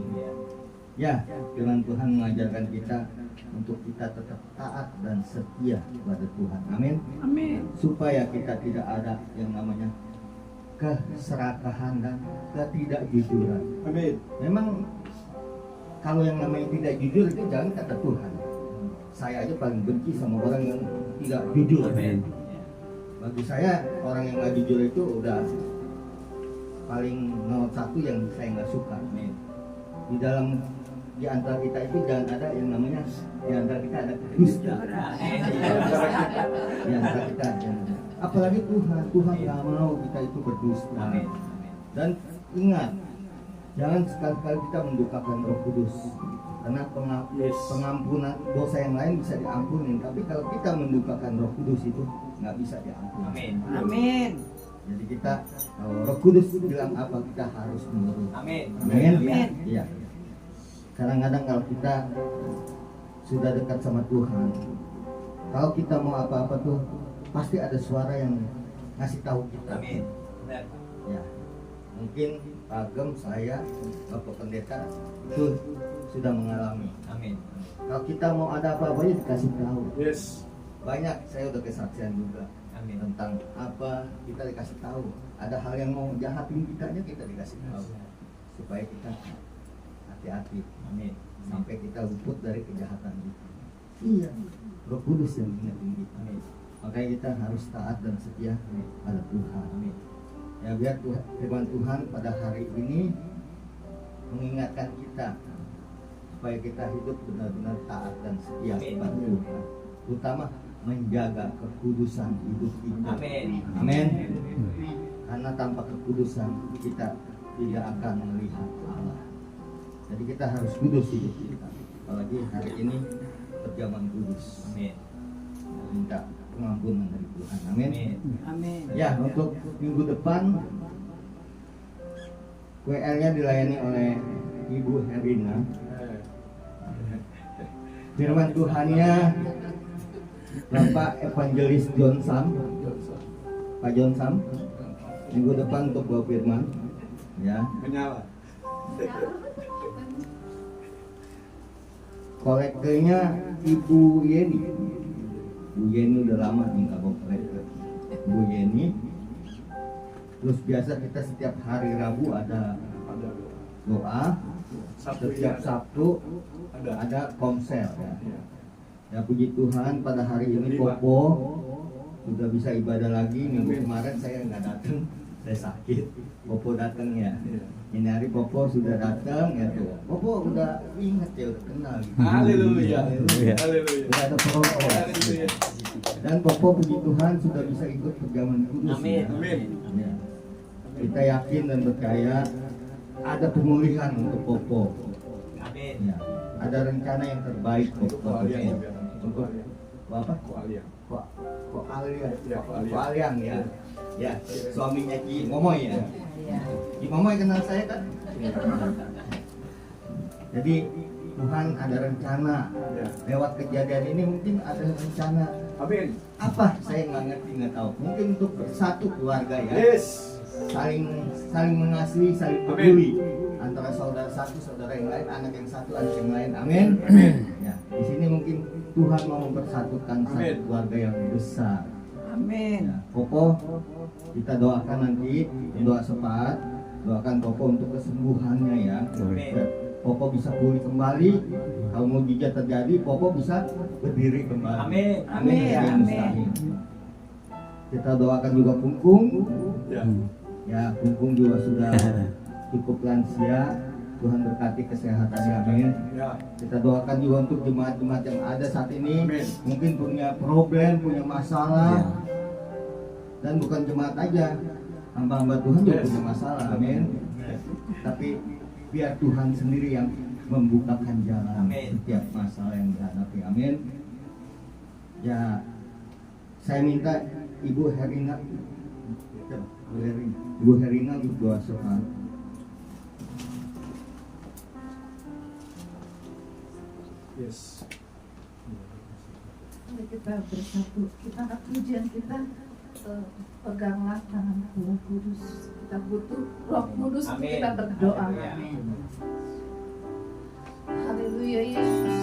Ya, firman Tuhan mengajarkan kita untuk kita tetap taat dan setia kepada Tuhan. Amin. Amin. Supaya kita tidak ada yang namanya keserakahan dan ketidakjujuran. Amin. Memang kalau yang namanya tidak jujur itu jangan kata Tuhan. Saya aja paling benci sama orang yang tidak jujur. Amin. Bagi saya orang yang nggak jujur itu udah paling nomor satu yang saya nggak suka. Amin. Di antara kita itu jangan ada yang namanya di antara kita ada dusta. Di antara kita jangan. Apalagi Tuhan nggak mau kita itu berdusta. Amin. Dan ingat, jangan sekali-kali kita mendukakan Roh Kudus. Karena pengampunan dosa yang lain bisa diampuni, tapi kalau kita mendukakan Roh Kudus itu nggak bisa diampuni. Amin. Amin. Jadi kita kalau Roh Kudus bilang apa kita harus menurut. Amin. Amin. Amin. Iya. Kadang-kadang kalau kita sudah dekat sama Tuhan, kalau kita mau apa-apa tuh pasti ada suara yang ngasih tahu kita. Amin. Benar. Ya, mungkin Pak Gem, saya, Bapak Pendeta itu sudah mengalami. Amin. Kalau kita mau ada apa-apa ya dikasih tahu. Yes. Banyak saya udah kesaksian juga Amin. tentang apa kita dikasih tahu. Ada hal yang mau jahatin kitanya kita dikasih tahu supaya kita hati-hati. Amin. Sampai kita luput dari kejahatan itu. Iya, Roh Kudus yang mengingatkan kita. Amin. Makanya kita harus taat dan setia pada Tuhan. Amin. Ya, biar firman Tuhan pada hari ini mengingatkan kita supaya kita hidup benar-benar taat dan setia Amin. kepada Tuhan. Terutama menjaga kekudusan hidup kita. Amin. Amin. Karena tanpa kekudusan kita tidak akan melihat Allah. Jadi kita harus kudus hidup kita. apalagi hari ini perjamuan kudus. Amin. Minta pengampunan dari Tuhan. Amin. Amin. Ya, untuk minggu depan WL-nya dilayani oleh Ibu Herina. Firman Tuhannya Bapak Evangelis John Sam. Pak John Sam. Minggu depan untuk bawa firman. Ya. Menyala. Kolektornya Ibu Yeni. Bu Yeni udah lama minta bawa kolektor. Bu Yeni. Terus biasa kita setiap hari Rabu ada doa. Setiap Sabtu ada konser ya. Ya puji Tuhan pada hari ini Popo sudah bisa ibadah lagi. Minggu kemarin saya nggak datang, saya sakit. Popo datang ya. Ini hari Popo sudah datang ya tuh. Popo udah ingat ya, udah kenal gitu. Haleluya. Haleluya. Haleluya. Udah ada progres. Haleluya. Dan Popo puji Tuhan sudah bisa ikut perjamuan kudus. Amin. Ya. Amin. Ya. Kita yakin dan percaya ada pemulihan untuk Popo. Amin. Ya. Ada rencana yang terbaik Popo. Koalian. Untuk apa? Koalian. Kok Alian? Ya, Kok Alian ya. Ya, suaminya Ki Momoy ya. Ki Momoy kenal saya kan? Jadi Tuhan ada rencana. Ya. Lewat kejadian ini mungkin ada rencana. Amin. Apa? Saya nggak ngerti, nggak tahu. Mungkin untuk bersatu keluarga ya. Yes. Saling mengasihi, saling peduli antara saudara satu, saudara yang lain, anak yang satu, anak yang lain. Amin. Ya, di sini mungkin Tuhan mau mempersatukan satu keluarga yang besar. Amin. Ya, Popo, kita doakan nanti doa sepakat, doakan Popo untuk kesembuhannya ya. Amin. Popo bisa pulih kembali. Kalau mujizat terjadi, Popo bisa berdiri kembali. Amin. Amin. Amin. Yang Amin. mustahil. Kita doakan juga Pungkung. Ya. Ya, Pungkung juga sudah cukup lansia. Tuhan berkati kesehatannya. Amin. Ya. Kita doakan juga untuk jemaat-jemaat yang ada saat ini. Amin. Mungkin punya problem, punya masalah. Dan bukan jemaat aja, hamba-hamba Tuhan juga Yes. punya masalah. Amin. Tapi biar Tuhan sendiri yang membukakan jalan Amin. setiap masalah yang dihadapi. Amin. Ya, saya minta Ibu Herina, Ibu Herina untuk doa sepakat. Yes. Mari kita bersatu, kita angkat pujian kita, peganglah tangan Roh Kudus. Kita butuh Roh Kudus untuk Amin. kita berdoa. Amin. Haleluya Yesus.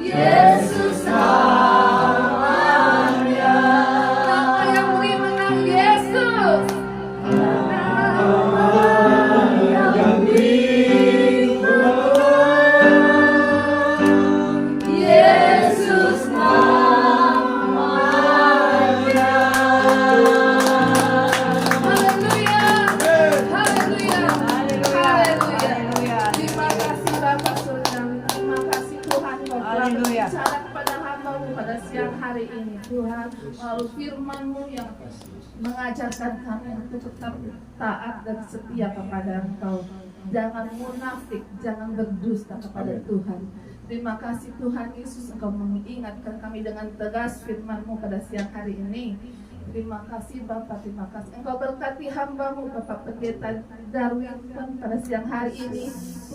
Yesus telah Haleluya. berbicara kepada hamba-Mu pada siang hari ini Tuhan, melalui firman-Mu yang mengajarkan kami untuk tetap taat dan setia kepada Engkau. Jangan munafik, jangan berdusta kepada Tuhan. Terima kasih Tuhan Yesus, Engkau mengingatkan kami dengan tegas firman-Mu pada siang hari ini. Terima kasih Bapak, terima kasih. Engkau berkati hamba-Mu Bapak Pendeta Darwin pada siang hari ini.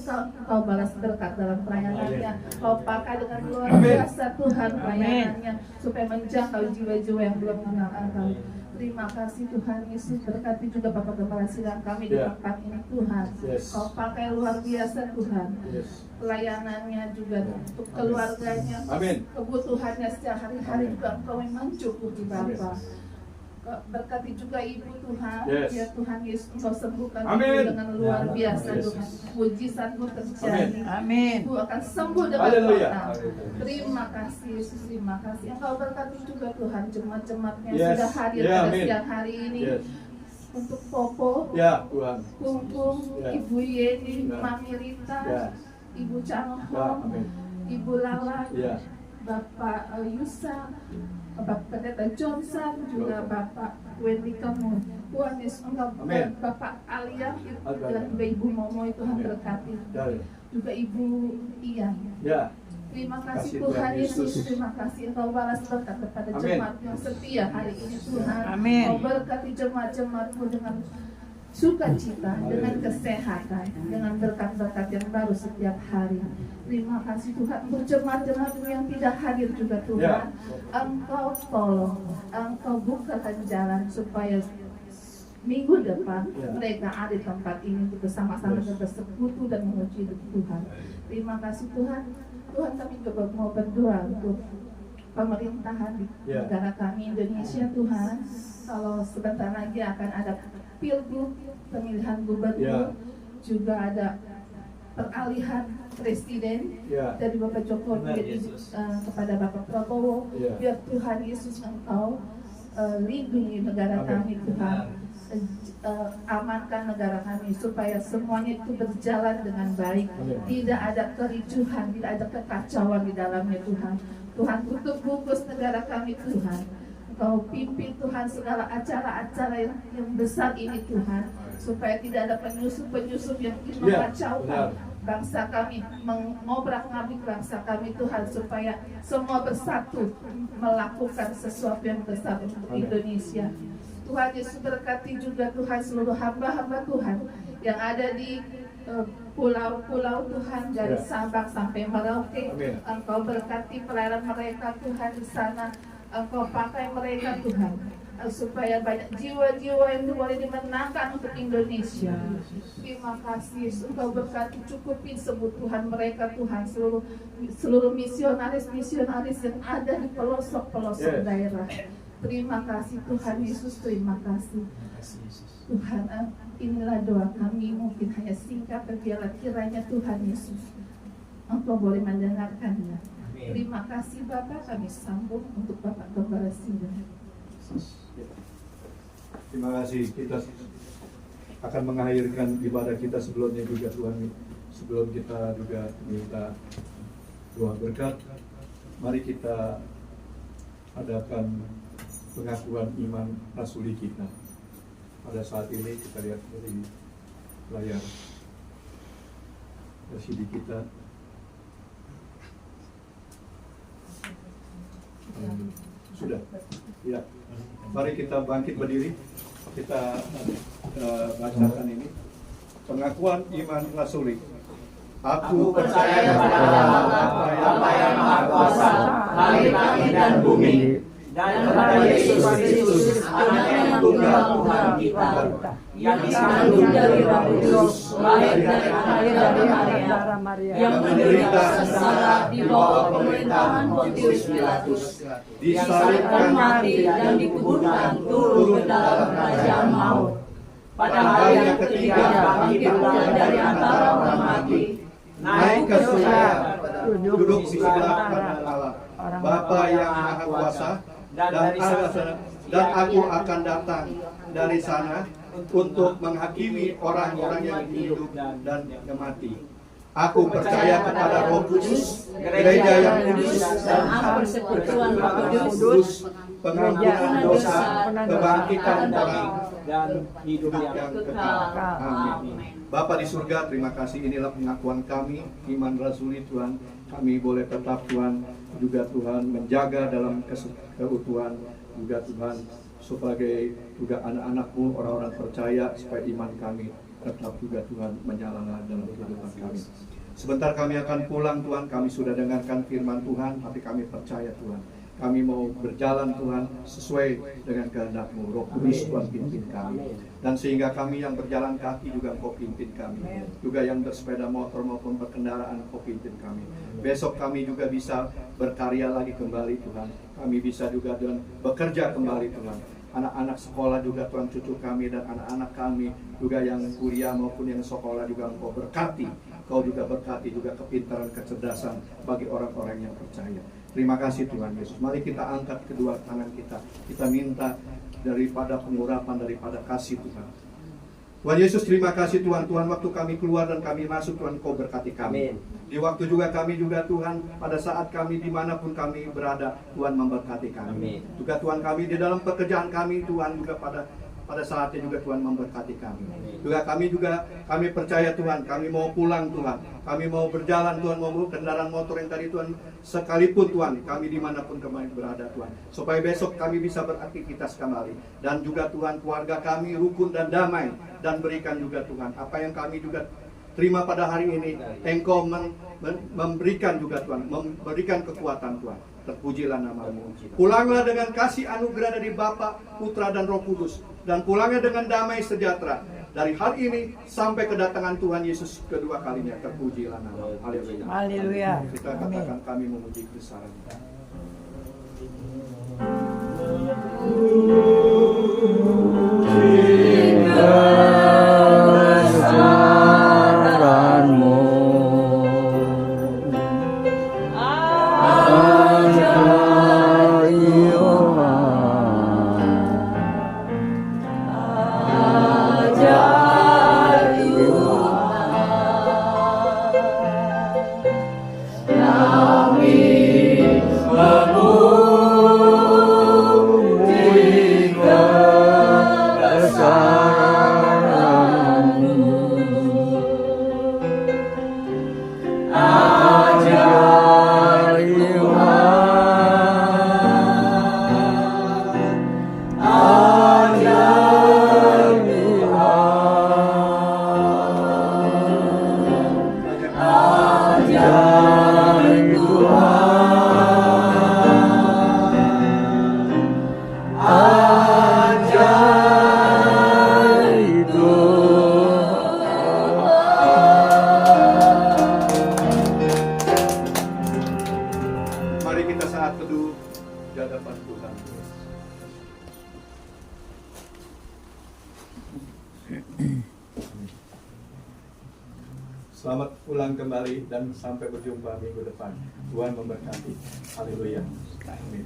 Engkau balas berkat dalam pelayanannya. Engkau pakai dengan luar biasa Tuhan pelayanannya, supaya menjangkau jiwa-jiwa yang belum mengenal Engkau. Terima kasih Tuhan Yesus, berkati juga Bapak Gembala Sidang kami di tempat ini Tuhan. Kau pakai luar biasa Tuhan. Pelayanannya juga untuk keluarganya, kebutuhannya setiap hari-hari juga Engkau mencukupi Bapak. Berkati juga ibu Tuhan, ya Tuhan Yesus, Engkau sembuhkan ibu dengan luar biasa Tuhan. Mujizat-Mu terjadi. Amin. Ibu akan sembuh dengan total. Terima kasih Yesus, terima kasih. Engkau berkati juga Tuhan jemaat-jemaat yang sudah hadir pada siang hari ini. Untuk Popo, Tuhan. Pungpung, Ibu Yeni, Mami Rita, Ibu Changhong, Ibu Lala, Bapak Yusa, Bapak Pendeta Johnson, juga Bapak Wendy Kamu, Tuhan Yesus, Engkau Bapak Alia dan juga Ibu Momo, Tuhan berkati, juga Ibu Ian. Terima kasih Tuhan Yesus, terima kasih Engkau balas berkat kepada jemaat yang setia hari ini Tuhan. Engkau berkati jemaat-jemaat-Mu dengan sukacita, dengan kesehatan, dengan berkat-berkat yang baru setiap hari. Terima kasih Tuhan untuk jemaat-jemaat yang tidak hadir juga Tuhan. Engkau tolong, Engkau bukakan jalan supaya minggu depan mereka ada di tempat ini untuk bersama-sama bersekutu dan memuji Tuhan. Terima kasih Tuhan. Tuhan, kami juga mau berdoa untuk pemerintahan di negara kami Indonesia Tuhan. Kalau sebentar lagi akan ada pilgub, pemilihan gubernur, juga ada peralihan presiden dari Bapak Jokowi kepada Bapak Prabowo. Biar Tuhan Yesus Engkau lindungi negara kami Tuhan. Amankan negara kami supaya semuanya itu berjalan dengan baik. Tidak ada kericuhan, tidak ada kekacauan di dalamnya Tuhan. Tuhan, tutup bungkus negara kami Tuhan. Engkau pimpin Tuhan segala acara-acara yang besar ini Tuhan, supaya tidak ada penyusup-penyusup yang ingin mengacaukan bangsa kami, mengobrak-ngabrik bangsa kami Tuhan, supaya semua bersatu melakukan sesuatu yang besar untuk Indonesia. Tuhan Yesus, berkati juga Tuhan seluruh hamba-hamba Tuhan yang ada di pulau-pulau Tuhan, dari Sabang sampai Merauke. Engkau berkati pelayanan mereka Tuhan di sana. Engkau pakai mereka Tuhan, supaya banyak jiwa-jiwa yang boleh dimenangkan untuk Indonesia. Terima kasih Yesus, Engkau berkati, cukupi kebutuhan mereka Tuhan, seluruh misionaris-misionaris yang ada di pelosok-pelosok daerah. Terima kasih Tuhan Yesus, terima kasih Tuhan. Inilah doa kami, mungkin hanya singkat, tapi biarlah kiranya Tuhan Yesus Engkau boleh mendengarkannya. Terima kasih Bapak, kami sambung untuk Bapak Gembala Sidang. Terima kasih. Kita akan mengakhirkan ibadah kita sebelumnya juga Tuhan. Sebelum kita juga minta doa berkat, mari kita adakan pengakuan iman rasuli kita. Pada saat ini kita lihat dari layar LCD kita. Sudah. Ya. Mari kita bangkit berdiri. Kita bacakan ini. Pengakuan iman rasuli. Aku percaya pada Allah, Bapa yang Maha Kuasa, langit dan bumi, dan kepada Yesus Kristus, Anak yang tunggal Tuhan kita, yang dikandung dari Roh Kudus, lahir dari Maria, yang menderita sengsara di bawah pemerintahan Pontius Pilatus, disalibkan mati dan dikuburkan turun ke dalam kerajaan maut. Pada hari yang ketiga bangkit pula dari antara orang mati, naik ke surga, duduk di sebelah kanan Allah, Bapa yang Maha Kuasa, dan aku akan datang dari sana untuk menghakimi orang-orang yang hidup dan yang mati. Aku percaya kepada Roh Kudus, gereja yang kudus dan persekutuan Roh kudus, pengampunan dosa, kebangkitan dari dan hidup yang kekal. Amin. Bapa di surga, terima kasih, inilah pengakuan kami, iman rasuli Tuhan. Kami boleh tetap Tuhan, juga Tuhan menjaga dalam keutuhan, juga Tuhan sebagai juga anak-anak-Mu, orang-orang percaya, supaya iman kami tetap juga Tuhan menyala dalam kehidupan kami. Sebentar kami akan pulang Tuhan, kami sudah dengarkan firman Tuhan, tapi kami percaya Tuhan, kami mau berjalan Tuhan sesuai dengan kehendak-Mu. Roh Kudus Tuhan pimpin kami, dan sehingga kami yang berjalan kaki juga Engkau pimpin kami, juga yang bersepeda motor maupun berkendaraan Engkau pimpin kami. Besok kami juga bisa berkarya lagi kembali Tuhan, kami bisa juga dan bekerja kembali Tuhan. Anak-anak sekolah juga Tuhan, cucu kami dan anak-anak kami juga yang kuliah maupun yang sekolah juga Engkau berkati. Kau juga berkati juga kepintaran, kecerdasan bagi orang-orang yang percaya. Terima kasih Tuhan Yesus. Mari kita angkat kedua tangan kita. Kita minta daripada pengurapan, daripada kasih Tuhan. Tuhan Yesus, terima kasih Tuhan. Tuhan, waktu kami keluar dan kami masuk Tuhan, Kau berkati kami. Di waktu juga kami juga Tuhan, pada saat kami dimanapun kami berada, Tuhan memberkati kami. Juga Tuhan kami di dalam pekerjaan kami, Tuhan juga pada saatnya juga Tuhan memberkati kami. Juga kami percaya Tuhan, kami mau pulang Tuhan, kami mau berjalan Tuhan, mau kendaraan motor yang tadi Tuhan, sekalipun Tuhan, kami dimanapun kami berada Tuhan, supaya besok kami bisa beraktivitas kembali. Dan juga Tuhan, keluarga kami rukun dan damai, dan berikan juga Tuhan, apa yang kami juga terima pada hari ini, Engkau memberikan juga Tuhan, memberikan kekuatan Tuhan. Terpujilah nama-Mu. Pulanglah dengan kasih anugerah dari Bapa, Putra dan Roh Kudus, dan pulanglah dengan damai sejahtera dari hari ini sampai kedatangan Tuhan Yesus kedua kalinya. Terpujilah nama-Mu. Haleluya. Haleluya. Kita katakan kami memuji kebesaran. Selamat pulang kembali dan sampai berjumpa minggu depan. Tuhan memberkati. Haleluya. Amin.